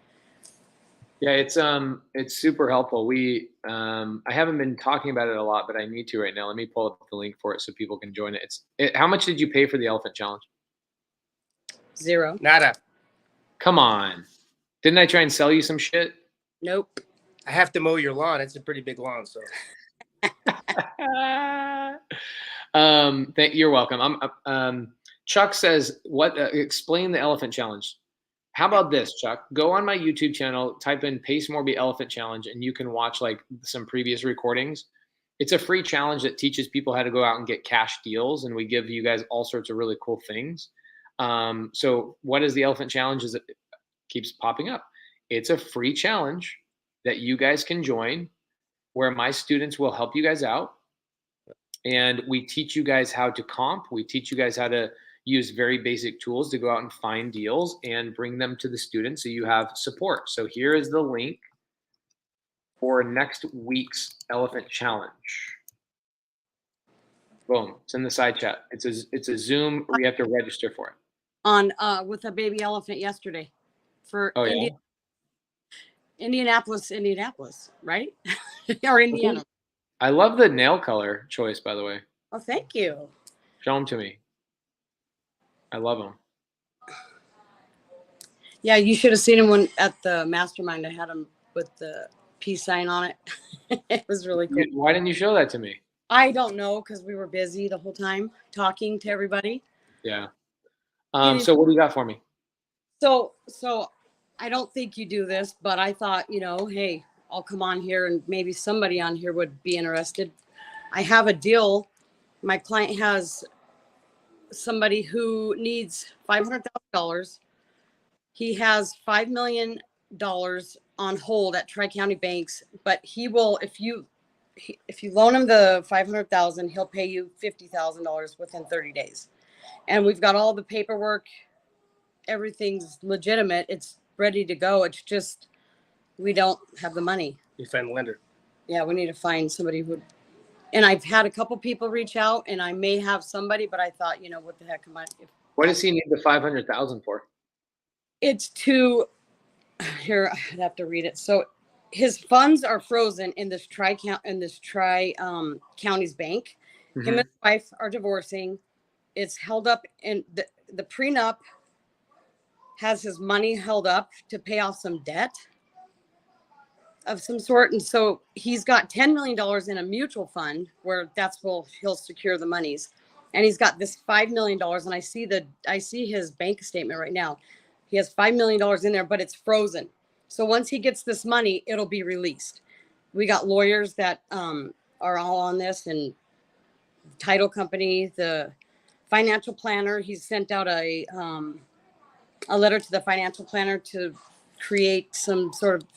Yeah, it's super helpful. I haven't been talking about it a lot, but I need to right now. Let me pull up the link for it so people can join it. How much did you pay for the Elephant Challenge? $0. Nada. Come on. Didn't I try and sell you some shit? Nope. I have to mow your lawn. It's a pretty big lawn, so. You're welcome. Chuck says, "What? Explain the elephant challenge." How about this, Chuck? Go on my YouTube channel, type in Pace Morby Elephant Challenge, and you can watch like some previous recordings. It's a free challenge that teaches people how to go out and get cash deals, and we give you guys all sorts of really cool things. So what is the elephant challenge? Is it keeps popping up? It's a free challenge that you guys can join, where my students will help you guys out, and we teach you guys how to comp. We teach you guys how to use very basic tools to go out and find deals and bring them to the students so you have support. So here is the link for next week's elephant challenge. Boom, it's in the side chat. It's a Zoom where you have to register for it. On with a baby elephant yesterday for Oh, yeah? Indianapolis, right? Or Indiana. I love the nail color choice, by the way. Oh, thank you. Show them to me. I love them. Yeah, you should have seen him when at the mastermind. I had him with the peace sign on it. It was really cool. Why didn't you show that to me? I don't know, because we were busy the whole time talking to everybody. Yeah. So what do you got for me? So I don't think you do this, but I thought, hey, I'll come on here and maybe somebody on here would be interested. I have a deal. My client has somebody who needs $500,000. He has $5 million on hold at Tri-County banks, but he will, if you loan him the $500,000, he'll pay you $50,000 within 30 days. And we've got all the paperwork. Everything's legitimate. It's ready to go. It's just, we don't have the money. You find a lender. Yeah, we need to find somebody who, and I've had a couple people reach out, and I may have somebody, but I thought, what the heck am I? What does he need the $500,000 for? It's to, here, I'd have to read it. So his funds are frozen in this county's bank. Him and his wife are divorcing. It's held up, and the prenup has his money held up to pay off some debt of some sort. And so he's got $10 million in a mutual fund where he'll secure the monies. And he's got this $5 million. And I see his bank statement right now. He has $5 million in there, but it's frozen. So once he gets this money, it'll be released. We got lawyers that are all on this, and title company, the financial planner. He's sent out a letter to the financial planner to create some sort of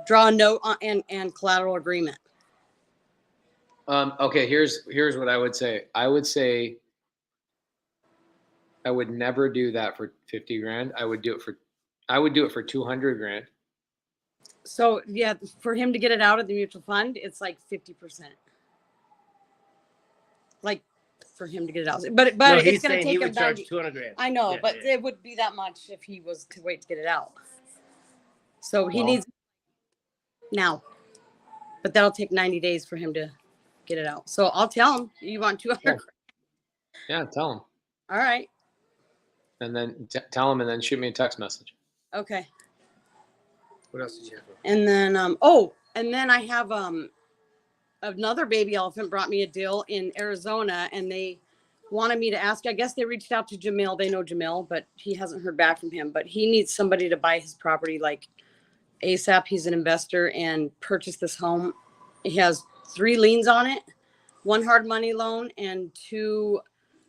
draw a note and collateral agreement. Okay, here's what I would say. I would say I would never do that for 50 grand. I would do it for 200 grand. So yeah, for him to get it out of the mutual fund, it's like 50%. Like for him to get it out, but No, it's going to take him charge 200 grand. I know, Yeah, but yeah. it would be that much if he was to wait to get it out. So he needs now, but that'll take 90 days for him to get it out. So I'll tell him you want 200. Yeah, tell him. All right. And then tell him, and then shoot me a text message. Okay. What else did you have? And then and then I have another baby elephant brought me a deal in Arizona, and they wanted me to ask. I guess they reached out to Jamil. They know Jamil, but he hasn't heard back from him. But he needs somebody to buy his property like ASAP. He's an investor and purchased this home. He has 3 liens on it, 1 hard money loan, and 2,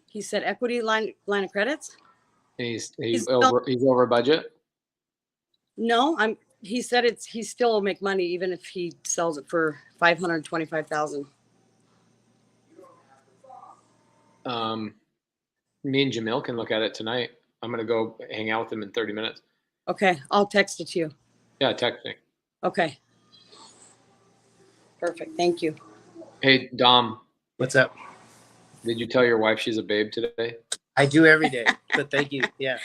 he said, equity line of credits. He's over budget. No, he said he still will make money even if he sells it for $525,000. Me and Jamil can look at it tonight. I'm gonna go hang out with him in 30 minutes. Okay, I'll text it to you. Yeah, text me. Okay. Perfect. Thank you. Hey, Dom, What's up? did you tell your wife she's a babe today? I do every day, but thank you. Yeah,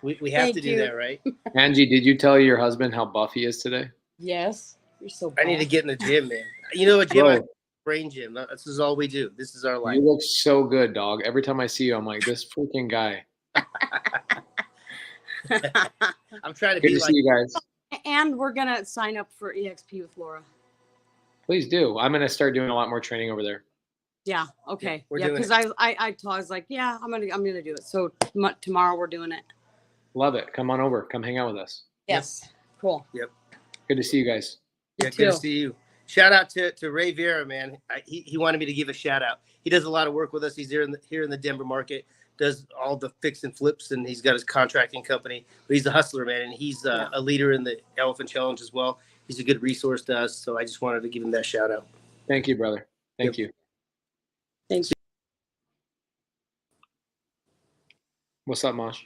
we have Thank to do you. that, right? Angie, did you tell your husband how buff he is today? Yes. You're so I need to buff. get in the gym, man. You know what, gym? Bro, Brain gym. This is all we do. This is our life. you look so good, dog. Every time I see you, I'm like, this freaking guy. I'm trying to Good be to like. see you guys. And we're going to sign up for EXP with Laura. Please do. I'm gonna start doing a lot more training over there. Yeah. Okay. we're Yeah. doing Because I was like, yeah, I'm gonna do it. So tomorrow we're doing it. Love it. Come on over. Come hang out with us. Yes. Cool. Good to see you guys. You Yeah, good too. to see you. Shout out to Ray Vera, man. He wanted me to give a shout out. He does a lot of work with us. He's here in the Denver market, does all the fix and flips, and he's got his contracting company. But he's a hustler, man, and he's a leader in the Elephant Challenge as well. He's a good resource to us, so I just wanted to give him that shout out. Thank you, brother. Thank you. Thanks. What's up, Mosh?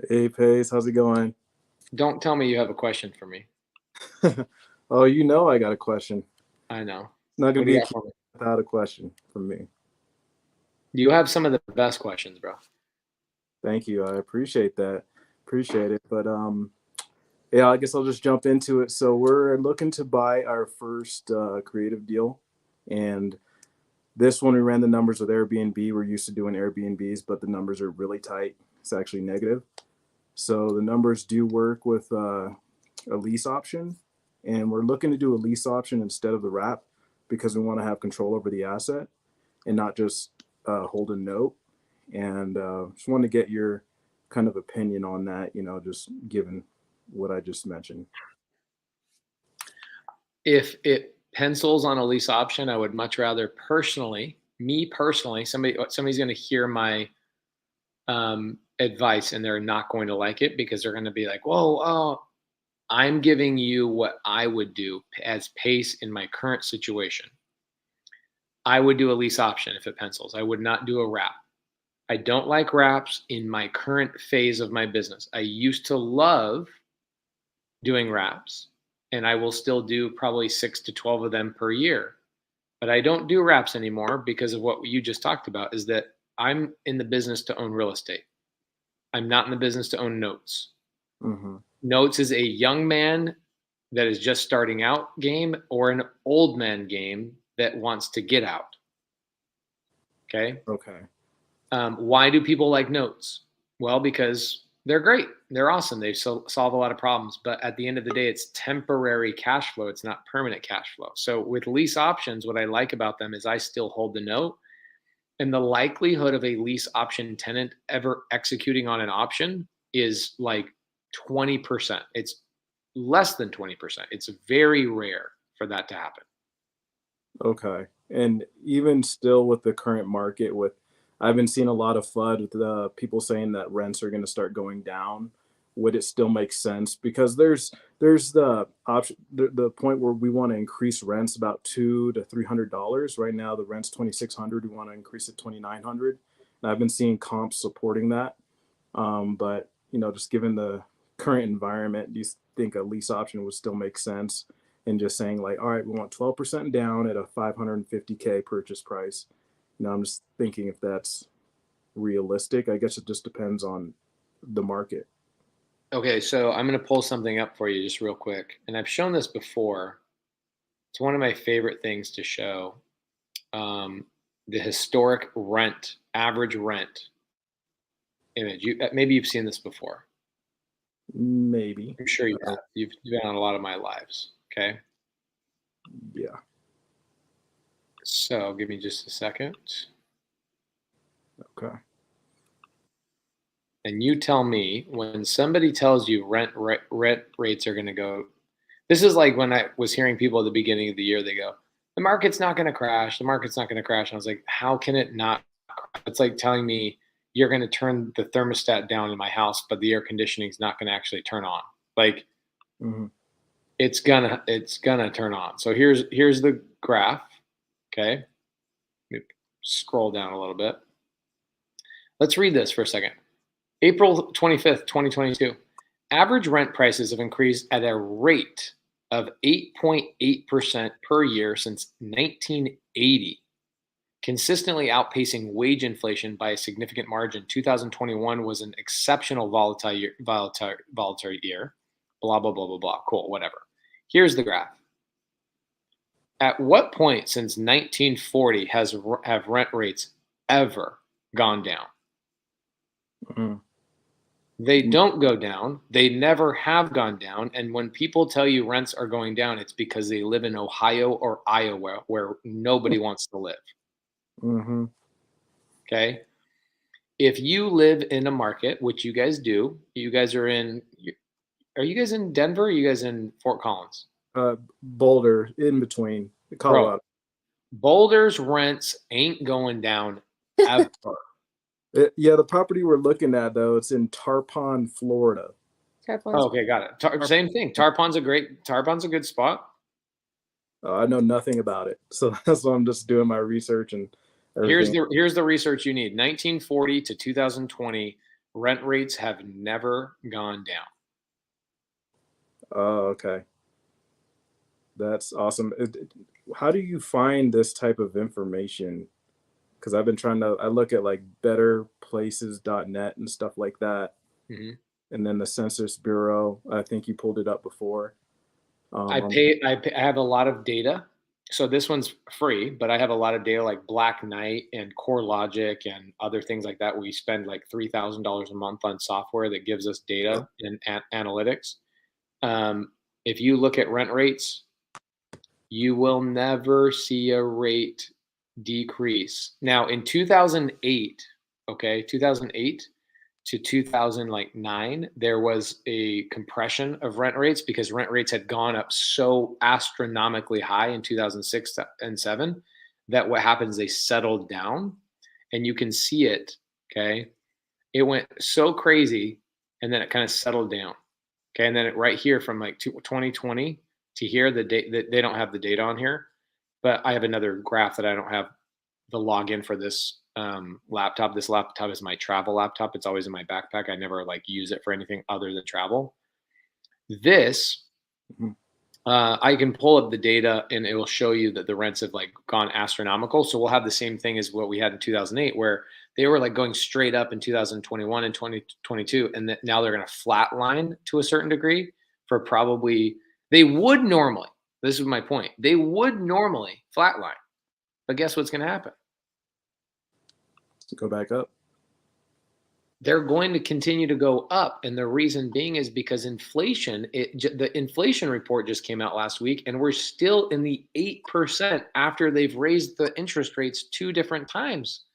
Hey, Pace, how's it going? Don't tell me you have a question for me. Oh, you know I got a question. I know. It's not What gonna do be you a got for me? without a question from me. You have some of the best questions, bro. Thank you. I appreciate that. Appreciate it. But yeah, I guess I'll just jump into it. So we're looking to buy our first creative deal, and this one we ran the numbers with Airbnb. We're used to doing Airbnbs, but the numbers are really tight. It's actually negative. So the numbers do work with a lease option, and we're looking to do a lease option instead of the wrap because we want to have control over the asset and not just hold a note. And just wanted to get your kind of opinion on that, just given what I just mentioned. If it pencils on a lease option, I would much rather personally, somebody's going to hear my advice and they're not going to like it because they're going to be like, whoa, I'm giving you what I would do as Pace in my current situation. I would do a lease option if it pencils. I would not do a wrap. I don't like wraps in my current phase of my business. I used to love doing wraps, and I will still do probably 6 to 12 of them per year. But I don't do wraps anymore because of what you just talked about, is that I'm in the business to own real estate. I'm not in the business to own notes. Mm-hmm. Notes is a young man that is just starting out game or an old man game that wants to get out. Okay. Okay. Why do people like notes? Well, because they're great. They're awesome. They solve a lot of problems. But at the end of the day, it's temporary cash flow. It's not permanent cash flow. So with lease options, what I like about them is I still hold the note. And the likelihood of a lease option tenant ever executing on an option is like 20%. It's less than 20%. It's very rare for that to happen. Okay. And even still with the current market, I've been seeing a lot of FUD with people saying that rents are going to start going down. Would it still make sense? Because there's the option, the point where we want to increase rents about $200 to $300. Right now, the rent's $2,600. We want to increase it $2,900. And I've been seeing comps supporting that. But just given the current environment, do you think a lease option would still make sense? And just saying like, all right, we want 12% down at a $550K purchase price. I'm just thinking if that's realistic. I guess it just depends on the market. Okay, so I'm going to pull something up for you just real quick. And I've shown this before. It's one of my favorite things to show. The historic rent, average rent image. Maybe you've seen this before. Maybe. I'm sure you have. You've been on a lot of my lives. Okay. Yeah. So give me just a second. Okay. And you tell me when somebody tells you rent rates are going to go. This is like when I was hearing people at the beginning of the year, they go, the market's not going to crash. The market's not going to crash. And I was like, how can it not crash? It's like telling me you're going to turn the thermostat down in my house, but the air conditioning is not going to actually turn on. Like, Mm-hmm. it's gonna turn on. So here's the graph. Okay. Let me scroll down a little bit. Let's read this for a second. April 25th, 2022. Average rent prices have increased at a rate of 8.8% per year since 1980, consistently outpacing wage inflation by a significant margin. 2021 was an exceptional volatile year. Blah, blah, blah, blah, blah. Cool, whatever. Here's the graph. At what point since 1940 have rent rates ever gone down? Mm-hmm. They don't go down. They never have gone down. And when people tell you rents are going down, it's because they live in Ohio or Iowa where nobody wants to live. Mm-hmm. Okay. If you live in a market, which you guys do, you guys are you guys in Denver? Or are you guys in Fort Collins? Boulder, in between, Bro, Colorado. Boulder's rents ain't going down ever. Yeah, the property we're looking at though, it's in Tarpon, Florida. Oh, okay, got it. Same thing. Tarpon's a good spot. I know nothing about it, so that's why I'm just doing my research and everything. Here's the research you need. 1940 to 2020, rent rates have never gone down. Oh, okay. That's awesome. How do you find this type of information? Because I've been I look at like betterplaces.net and stuff like that. Mm-hmm. And then the Census Bureau, I think you pulled it up before. I have a lot of data. So this one's free, but I have a lot of data like Black Knight and CoreLogic and other things like that. We spend like $3,000 a month on software that gives us data and analytics. If you look at rent rates, you will never see a rate decrease. Now in 2008, okay, 2008 to 2009, there was a compression of rent rates because rent rates had gone up so astronomically high in 2006 and 7 that what happens, they settled down, and you can see it. Okay, it went so crazy and then it kind of settled down. Okay, and then right here from like 2020 to here, the date, they don't have the data on here, but I have another graph that I don't have the login for this laptop. This laptop is my travel laptop. It's always in my backpack. I never like use it for anything other than travel. This, I can pull up the data and it will show you that the rents have like gone astronomical. So we'll have the same thing as what we had in 2008, where they were like going straight up in 2021 and 2022, and that now they're going to flatline to a certain degree for probably, they would normally, this is my point, they would normally flatline, but guess what's going to happen? Go back up. They're going to continue to go up, and the reason being is because inflation. The inflation report just came out last week, and we're still in the 8% after they've raised the interest rates 2 different times.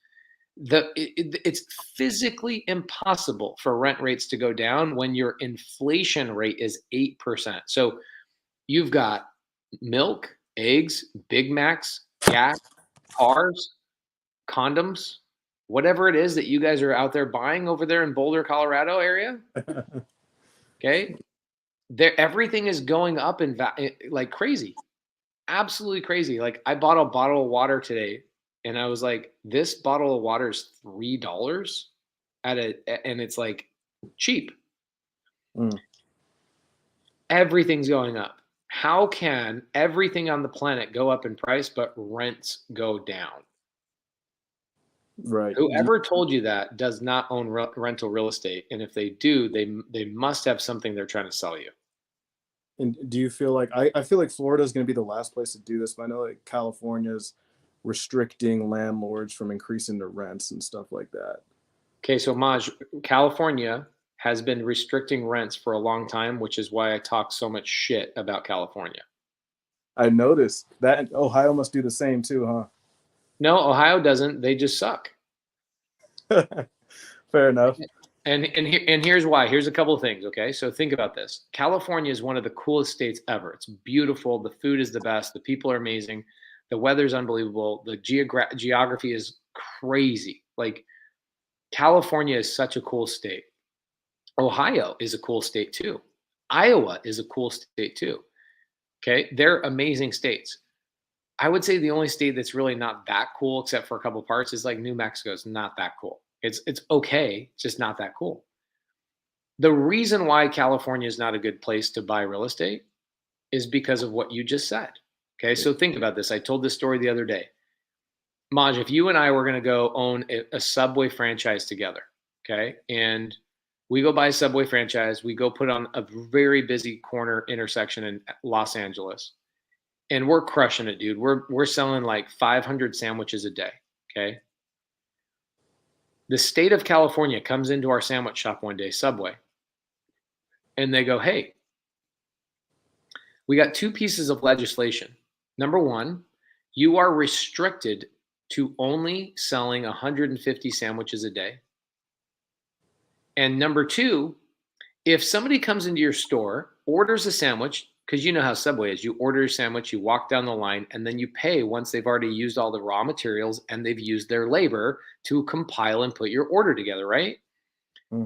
It's physically impossible for rent rates to go down when your inflation rate is 8%. So you've got milk, eggs, Big Macs, gas, cars, condoms, whatever it is that you guys are out there buying over there in Boulder, Colorado area. Okay. Everything is going up in like crazy, absolutely crazy. Like I bought a bottle of water today and I was like, this bottle of water is $3 and it's like cheap. Everything's going up. How can everything on the planet go up in price, but rents go down? Right. Whoever told you that does not own rental real estate, and if they do, they must have something they're trying to sell you. And do you feel like I feel like Florida is going to be the last place to do this, but I know like California's restricting landlords from increasing their rents and stuff like that. Okay, so Maj, California has been restricting rents for a long time, which is why I talk so much shit about California. I noticed that Ohio must do the same too, huh? No, Ohio doesn't. They just suck. Fair enough. And here's why. Here's a couple of things, okay? So think about this. California is one of the coolest states ever. It's beautiful. The food is the best. The people are amazing. The weather's unbelievable. The geography is crazy. Like California is such a cool state. Ohio is a cool state too. Iowa is a cool state too. Okay? They're amazing states. I would say the only state that's really not that cool, except for a couple parts, is like New Mexico. It's not that cool. It's okay, it's just not that cool. The reason why California is not a good place to buy real estate is because of what you just said. Okay, so think about this. I told this story the other day. Maj, if you and I were going to go own a Subway franchise together, okay, and we go buy a Subway franchise, we go put on a very busy corner intersection in Los Angeles. And we're crushing it, dude. We're selling like 500 sandwiches a day, okay? The state of California comes into our sandwich shop one day, Subway, and they go, hey, we got 2 pieces of legislation. Number one, you are restricted to only selling 150 sandwiches a day. And number two, if somebody comes into your store, orders a sandwich, because you know how Subway is, you order a sandwich, you walk down the line, and then you pay once they've already used all the raw materials and they've used their labor to compile and put your order together, right?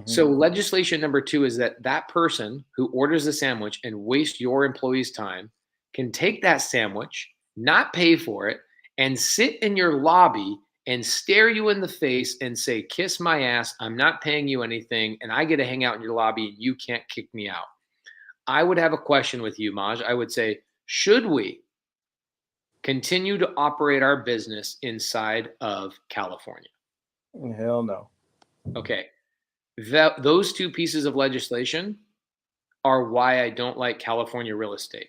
So legislation number two is that that person who orders a sandwich and wastes your employee's time can take that sandwich, not pay for it, and sit in your lobby and stare you in the face and say, kiss my ass, I'm not paying you anything, and I get to hang out in your lobby and you can't kick me out. I would have a question with you, Maj. I would say, should we continue to operate our business inside of California? Hell no. Okay. Those two pieces of legislation are why I don't like California real estate,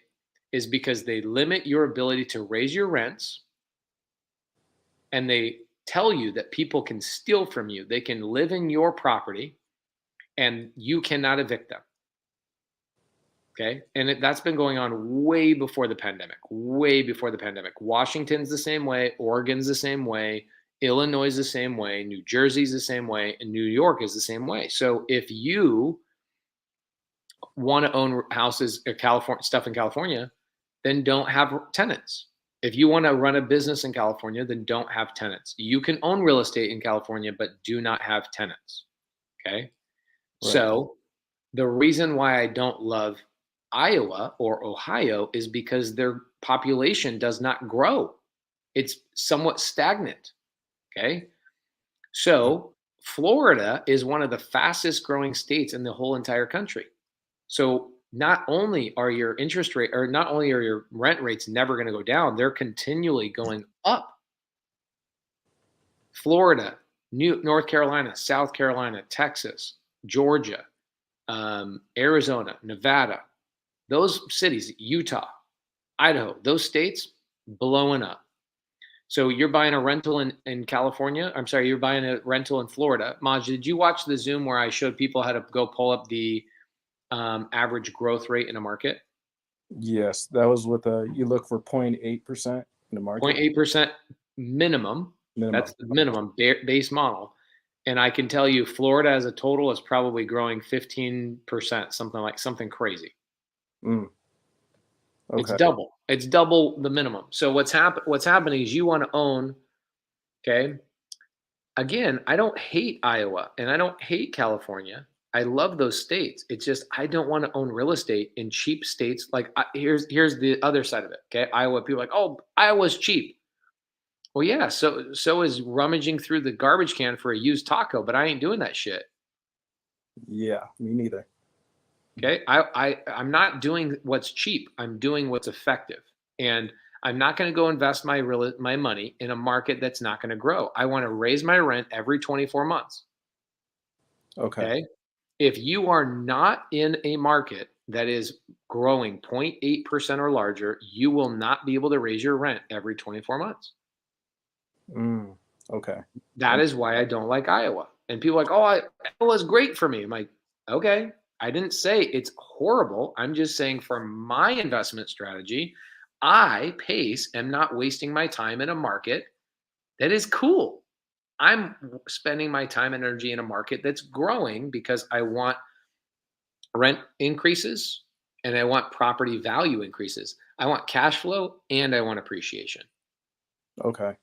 is because they limit your ability to raise your rents, and they tell you that people can steal from you. They can live in your property and you cannot evict them. Okay. And that's been going on way before the pandemic, Washington's the same way. Oregon's the same way. Illinois is the same way. New Jersey's the same way. And New York is the same way. So if you want to own houses or California stuff in California, then don't have tenants. If you want to run a business in California, then don't have tenants. You can own real estate in California, but do not have tenants. Okay. Right. So the reason why I don't love Iowa or Ohio is because their population does not grow. It's somewhat stagnant. Okay. So Florida is one of the fastest growing states in the whole entire country. So not only are your interest rate, or not only are your rent rates never going to go down, they're continually going up. Florida, North Carolina, South Carolina, Texas, Georgia, Arizona, Nevada, those cities, Utah, Idaho, those states blowing up. So you're buying a rental in California. I'm sorry, you're buying a rental in Florida. Maj, did you watch the Zoom where I showed people how to go pull up the average growth rate in a market? Yes, that was with you look for 0.8% in the market. 0.8% minimum. That's the minimum base model. And I can tell you Florida as a total is probably growing 15%, something crazy. Okay. It's double the minimum. So what's happening is you want to own, okay? Again, I don't hate Iowa and I don't hate California. I love those states. It's just I don't want to own real estate in cheap states. Like here's the other side of it. Okay, Iowa, people are like, oh, Iowa's cheap. Well, yeah, so is rummaging through the garbage can for a used taco, but I ain't doing that shit. Yeah, me neither. Okay, I'm not doing what's cheap. I'm doing what's effective, and I'm not going to go invest my money in a market that's not going to grow. I want to raise my rent every 24 months. Okay. If you are not in a market that is growing 0.8% or larger, you will not be able to raise your rent every 24 months. Okay. That is why I don't like Iowa. And people are like, oh, Iowa's great for me. I'm like, okay, I didn't say it's horrible. I'm just saying for my investment strategy, I, Pace, am not wasting my time in a market that is cool. I'm spending my time and energy in a market that's growing because I want rent increases and I want property value increases. I want cash flow and I want appreciation. Okay.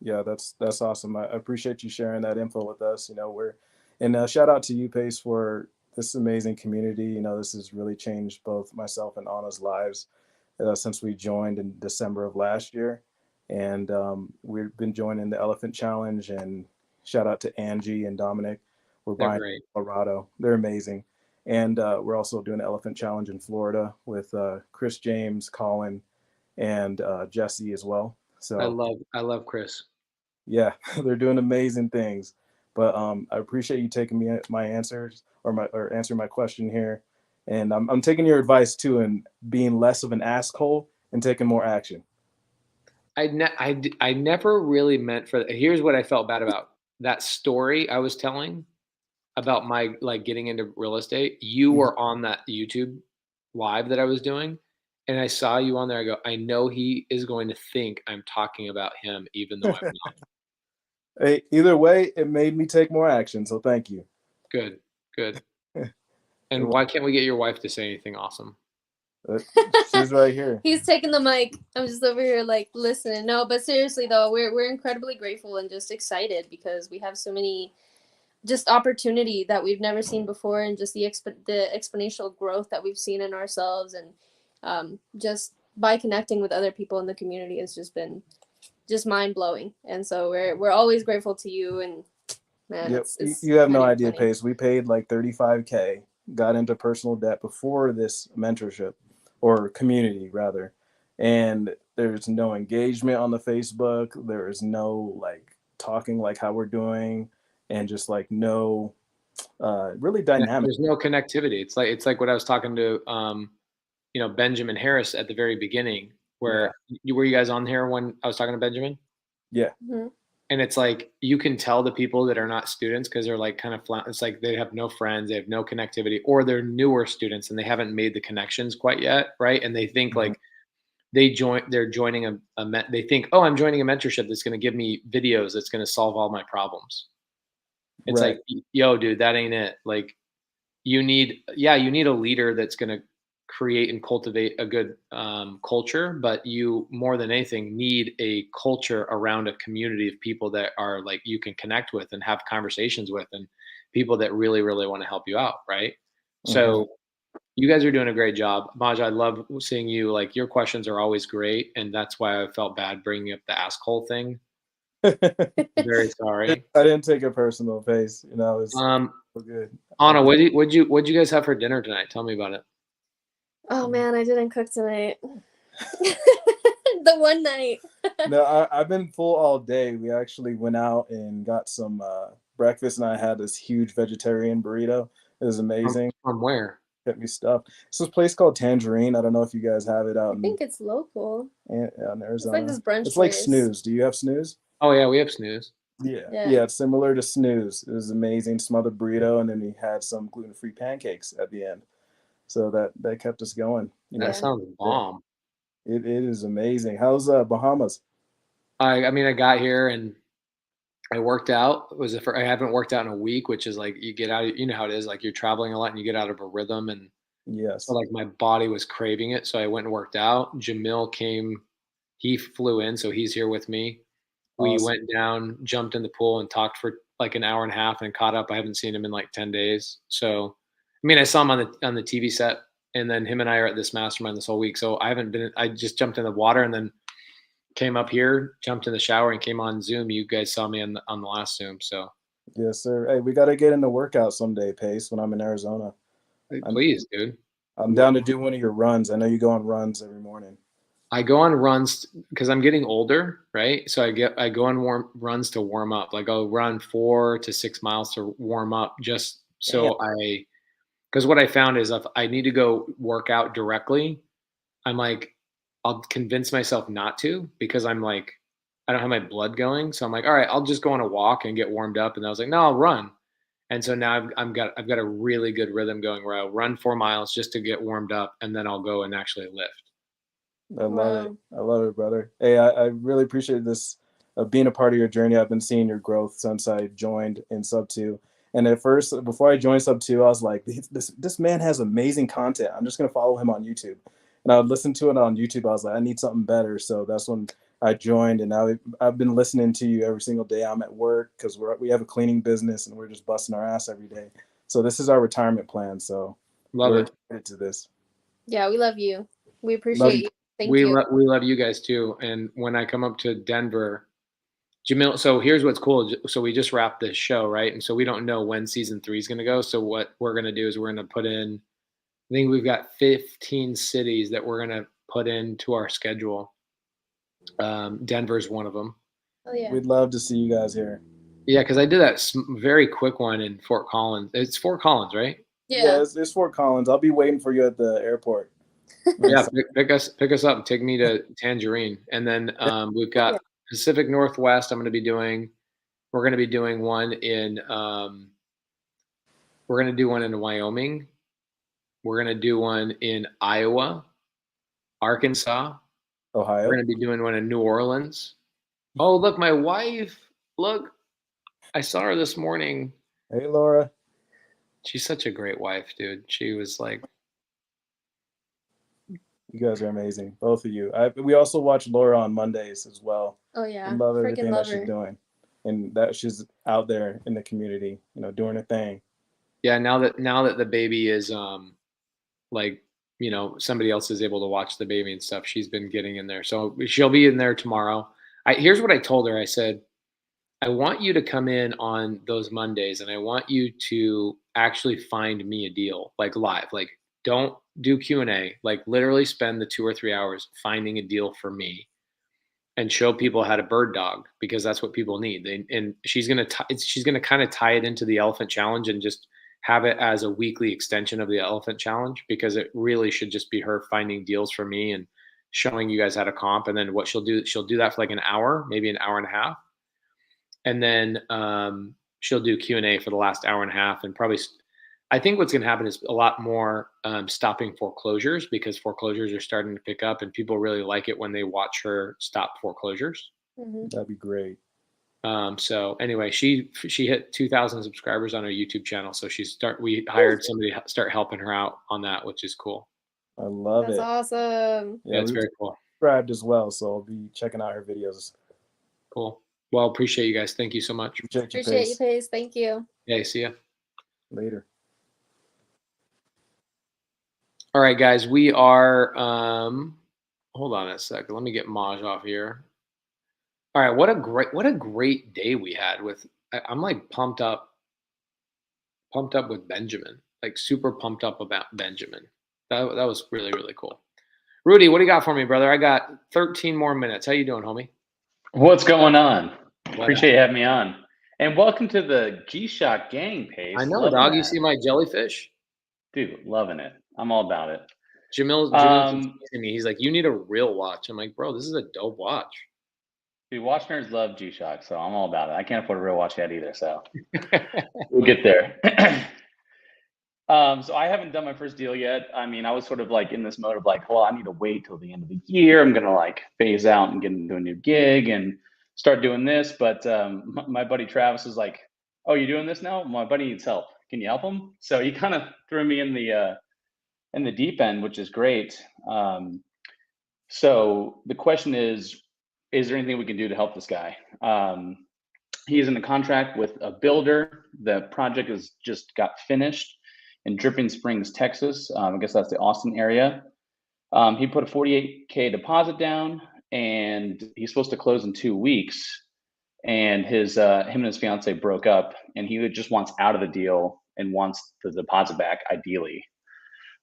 Yeah, that's awesome. I appreciate you sharing that info with us. And shout out to you, Pace, for this amazing community. This has really changed both myself and Anna's lives since we joined in December of last year. And we've been joining the Elephant Challenge, and shout out to Angie and Dominic. We're buying in Colorado. They're amazing. And we're also doing the Elephant Challenge in Florida with Chris James, Colin, and Jesse as well. So I love Chris. Yeah, they're doing amazing things. But I appreciate you taking my answers or answering my question here. And I'm taking your advice too, and being less of an asshole and taking more action. I never really meant for. Here's what I felt bad about that story I was telling about my getting into real estate. You were on that YouTube live that I was doing, and I saw you on there. I go, I know he is going to think I'm talking about him, even though I'm not. Hey, either way, it made me take more action. So thank you. Good, good. And why can't we get your wife to say anything awesome? She's right here. He's taking the mic. I'm just over here like listening. No, but seriously though, we're incredibly grateful and just excited because we have so many just opportunity that we've never seen before, and just the exponential growth that we've seen in ourselves, and just by connecting with other people in the community has just been just mind blowing. And so we're always grateful to you. And man, Yep. it's You have no kind of idea, funny. Pace. We paid like $35K, got into personal debt before this mentorship or community rather. And there's no engagement on the Facebook. There is no like talking like how we're doing, and just like no really dynamic. There's no connectivity. It's like what I was talking to Benjamin Harris at the very beginning, where were you guys on here when I was talking to Benjamin? Yeah. Mhm. And it's like you can tell the people that are not students because they're like kind of flat. It's like they have no friends, they have no connectivity, or they're newer students and they haven't made the connections quite yet, right? And they think like they're joining they think, oh, I'm joining a mentorship that's going to give me videos that's going to solve all my problems. It's Right. like, yo, dude, that ain't it. Like you need a leader that's going to create and cultivate a good culture, but you more than anything need a culture around a community of people that are like you can connect with and have conversations with, and people that really really want to help you out, right? So you guys are doing a great job. Maj, I love seeing you. Like your questions are always great, and that's why I felt bad bringing up the ask hole thing. Very sorry. I didn't take a personal, Pace. You know, it's good. Anna, what'd you guys have for dinner tonight? Tell me about it. Oh man, I didn't cook tonight. The one night. No, I've been full all day. We actually went out and got some breakfast, and I had this huge vegetarian burrito. It was amazing. From where? Get me stuff. It's this place called Tangerine. I don't know if you guys have it out I think it's local. in It's Arizona. like this brunch It's like place. Snooze. Do you have Snooze? Oh yeah, we have Snooze. Yeah. Yeah. It's similar to Snooze. It was amazing. Smothered burrito, and then we had some gluten-free pancakes at the end. So that kept us going. You know, That sounds bomb. it is amazing. How's Bahamas? I mean, I got here and I worked out. I haven't worked out in a week, which is like you get out. You know how it is. Like you're traveling a lot and you get out of a rhythm, and Yes. so like my body was craving it. So I went and worked out. Jamil came. He flew in, so he's here with me. We Awesome. went down, jumped in the pool, and talked for like an hour and a half, and caught up. I haven't seen him in like 10 days. So, I mean, I saw him on the TV set, and then him and I are at this mastermind this whole week. So I haven't been. I just jumped in the water and then came up here, jumped in the shower, and came on Zoom. You guys saw me on the last Zoom. So Yes, sir. Hey, we got to get in the workout someday, Pace, when I'm in Arizona. please, dude. I'm down to do one of your runs. I know you go on runs every morning. I go on runs because I'm getting older, right? So I go on runs to warm up. Like I'll run 4 to 6 miles to warm up, just so because what I found is if I need to go work out directly, I'm like, I'll convince myself not to because I'm like, I don't have my blood going. So I'm like, all right, I'll just go on a walk and get warmed up. And I was like, no, I'll run. And so now I've got a really good rhythm going where I'll run 4 miles just to get warmed up, and then I'll go and actually lift. I love it. I love it, brother. Hey, I really appreciate this being a part of your journey. I've been seeing your growth since I joined in Sub 2. And at first, before I joined Sub 2, I was like, this man has amazing content. I'm just going to follow him on YouTube. And I would listen to it on YouTube. I was like, I need something better. So that's when I joined. And now I've been listening to you every single day. I'm at work because we have a cleaning business and we're just busting our ass every day. So this is our retirement plan. So Love it. Committed to this. Yeah, we love you. We appreciate you. Thank you. We love you guys too. And when I come up to Denver, Jamil, so here's what's cool. So we just wrapped this show, right? And so we don't know when season 3 is going to go. So what we're going to do is we're going to put in, I think we've got 15 cities that we're going to put into our schedule. Denver's one of them. Oh yeah. We'd love to see you guys here. Yeah, because I did that very quick one in Fort Collins. It's Fort Collins, right? Yeah. It's Fort Collins. I'll be waiting for you at the airport. Yeah, pick us up and take me to Tangerine. And then we've got Pacific Northwest. We're going to be doing one in we're going to do one in Wyoming. We're going to do one in Iowa. Arkansas. Ohio. We're going to be doing one in New Orleans. Oh, look, my wife. Look, I saw her this morning. Hey, Laura. She's such a great wife, dude. She was like, You guys are amazing, both of you. We also watch Laura on Mondays as well. Oh yeah, We love freaking everything love that she's her. doing, and that she's out there in the community, doing her thing. yeah, now that the baby is like, somebody else is able to watch the baby and stuff, she's been getting in there. So she'll be in there tomorrow. Here's what I told her. I said, I want you to come in on those Mondays and I want you to actually find me a deal, like live. Like, don't do Q&A, like literally spend the 2 or 3 hours finding a deal for me and show people how to bird dog, because that's what people need. And she's going to kind of tie it into the elephant challenge and just have it as a weekly extension of the elephant challenge, because it really should just be her finding deals for me and showing you guys how to comp. And then what she'll do that for like an hour, maybe an hour and a half. And then she'll do Q&A for the last hour and a half. And probably, I think what's going to happen is a lot more stopping foreclosures, because foreclosures are starting to pick up and people really like it when they watch her stop foreclosures. Mm-hmm. That'd be great. So anyway, she hit 2,000 subscribers on her YouTube channel. So we hired somebody to start helping her out on that, which is cool. I love That's it. awesome. Yeah, it's very cool. Subscribed as well, so I'll be checking out her videos. Cool. Well, appreciate you guys. Thank you so much. Appreciate you, Pace. Thank you. Yeah, see ya. Later. All right, guys, we are, hold on a second. Let me get Maj off here. All right, what a great day we had with, I'm like pumped up with Benjamin, like super pumped up about Benjamin. That was really, really cool. Rudy, what do you got for me, brother? I got 13 more minutes. How you doing, homie? What's going on? Appreciate you having me on. And welcome to the G-Shock gang, Pace. I know, Loving dog. You that. see my jellyfish? Dude, loving it. I'm all about it. Jamil keeps teasing me. He's like, you need a real watch. I'm like, bro, this is a dope watch. Dude, watch nerds love G-Shock, so I'm all about it. I can't afford a real watch yet either, so we'll get there. So I haven't done my first deal yet. I mean, I was sort of like in this mode of like, well, I need to wait till the end of the year. I'm gonna like phase out and get into a new gig and start doing this. But my buddy Travis was like, "Oh, you're doing this now? My buddy needs help. Can you help him?" So he kind of threw me in the deep end, which is great. So the question is there anything we can do to help this guy? He's in a contract with a builder. The project has just got finished in Dripping Springs, Texas. I guess that's the Austin area. He put a $48K deposit down, and he's supposed to close in 2 weeks. And him and his fiance broke up, and he just wants out of the deal and wants the deposit back, ideally.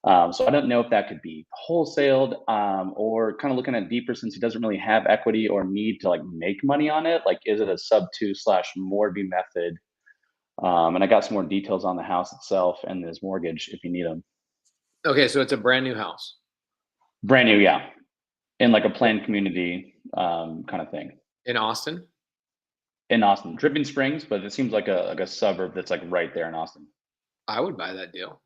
So I don't know if that could be wholesaled or kind of looking at deeper, since he doesn't really have equity or need to like make money on it. Like, is it a sub-2/mortgage method? And I got some more details on the house itself and his mortgage if you need them. Okay, so it's a brand new house. Brand new, yeah. In like a planned community kind of thing. In Austin? In Austin. Dripping Springs, but it seems like a suburb that's like right there in Austin. I would buy that deal.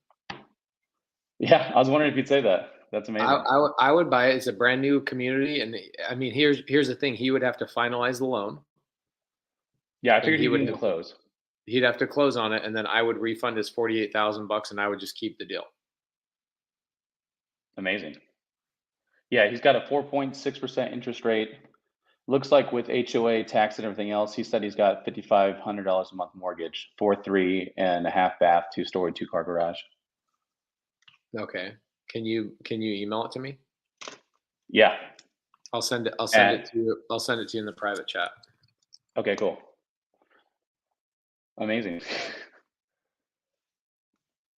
Yeah, I was wondering if you'd say that. That's amazing. I would buy it. It's a brand new community. And I mean, here's the thing. He would have to finalize the loan. Yeah, I figured he would need to close. He'd have to close on it, and then I would refund his $48,000 and I would just keep the deal. Amazing. Yeah, he's got a 4.6% interest rate. Looks like with HOA, tax, and everything else, he said he's got $5,500 a month mortgage, 4.3 and a half bath, 2-story, 2-car garage. Okay. Can you email it to me? Yeah. I'll send it to you. I'll send it to you in the private chat. Okay, cool. Amazing.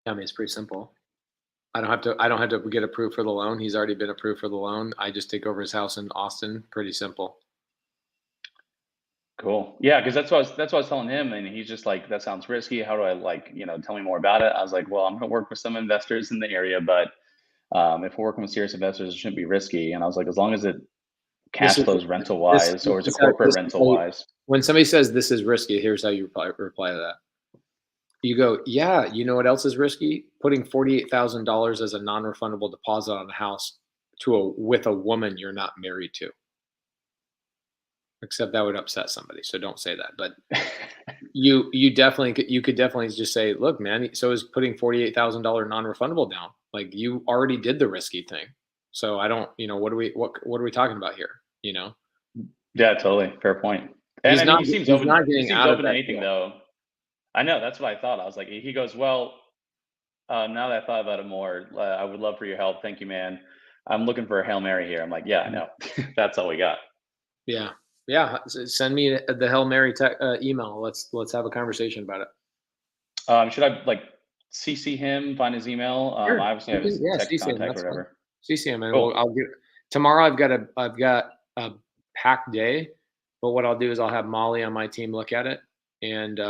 I mean, it's pretty simple. I don't have to get approved for the loan. He's already been approved for the loan. I just take over his house in Austin. Pretty simple. Cool. Yeah, because that's what I was telling him, and he's just like, that sounds risky. How do I tell me more about it? I was like, well, I'm gonna work with some investors in the area, but if we're working with serious investors, it shouldn't be risky. And I was like, as long as it cash flows rental wise or it's a corporate rental wise. When somebody says this is risky, here's how you reply to that. You go, yeah, you know what else is risky? Putting $48,000 as a non-refundable deposit on a house with a woman you're not married to. Except that would upset somebody, so don't say that. But you could definitely just say, look, man, so is putting $48,000 non-refundable down. Like, you already did the risky thing. So I don't, what are we talking about here? Yeah, totally. Fair point. And He's I mean, not- he seems he's open. not He getting seems out of open to that anything, deal. though. I know. That's what I thought. I was like, he goes, well, now that I thought about it more, I would love for your help. Thank you, man. I'm looking for a Hail Mary here. I'm like, yeah, I know. That's all we got. Yeah. Yeah. Send me the Hail Mary email. Let's have a conversation about it. Should I like CC him, find his email? Sure. I obviously have his text CC him, contact, that's whatever. CC him, and Cool. I'll get tomorrow. I've got a packed day, but what I'll do is I'll have Molly on my team look at it and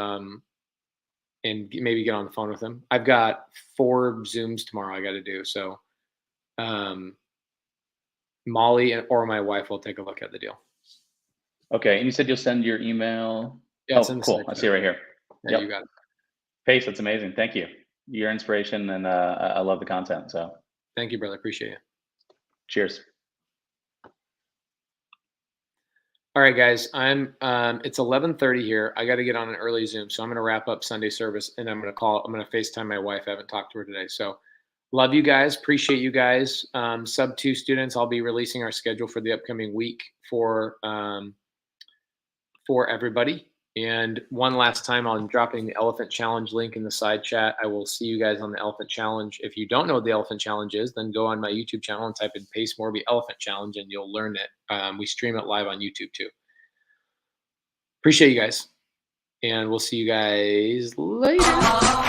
maybe get on the phone with him. I've got 4 Zooms tomorrow I got to do, so Molly or my wife will take a look at the deal. Okay, and you said you'll send your email. Yeah, oh, cool. I see it right here. Yeah, Yep. you got it. Pace, that's amazing. Thank you. Your inspiration, and I love the content. So Thank you, brother. Appreciate it. cheers. All right, guys. It's 11:30 here. I got to get on an early Zoom, so I'm going to wrap up Sunday service, and I'm going to FaceTime my wife. I haven't talked to her today, so love you guys. Appreciate you guys. Sub 2 students, I'll be releasing our schedule for the upcoming week for everybody. And one last time, I'm dropping the Elephant Challenge link in the side chat. I will see you guys on the Elephant Challenge. If you don't know what the Elephant Challenge is, then go on my YouTube channel and type in Pace Morby Elephant Challenge, and you'll learn it. We stream it live on YouTube too. Appreciate you guys, and we'll see you guys later.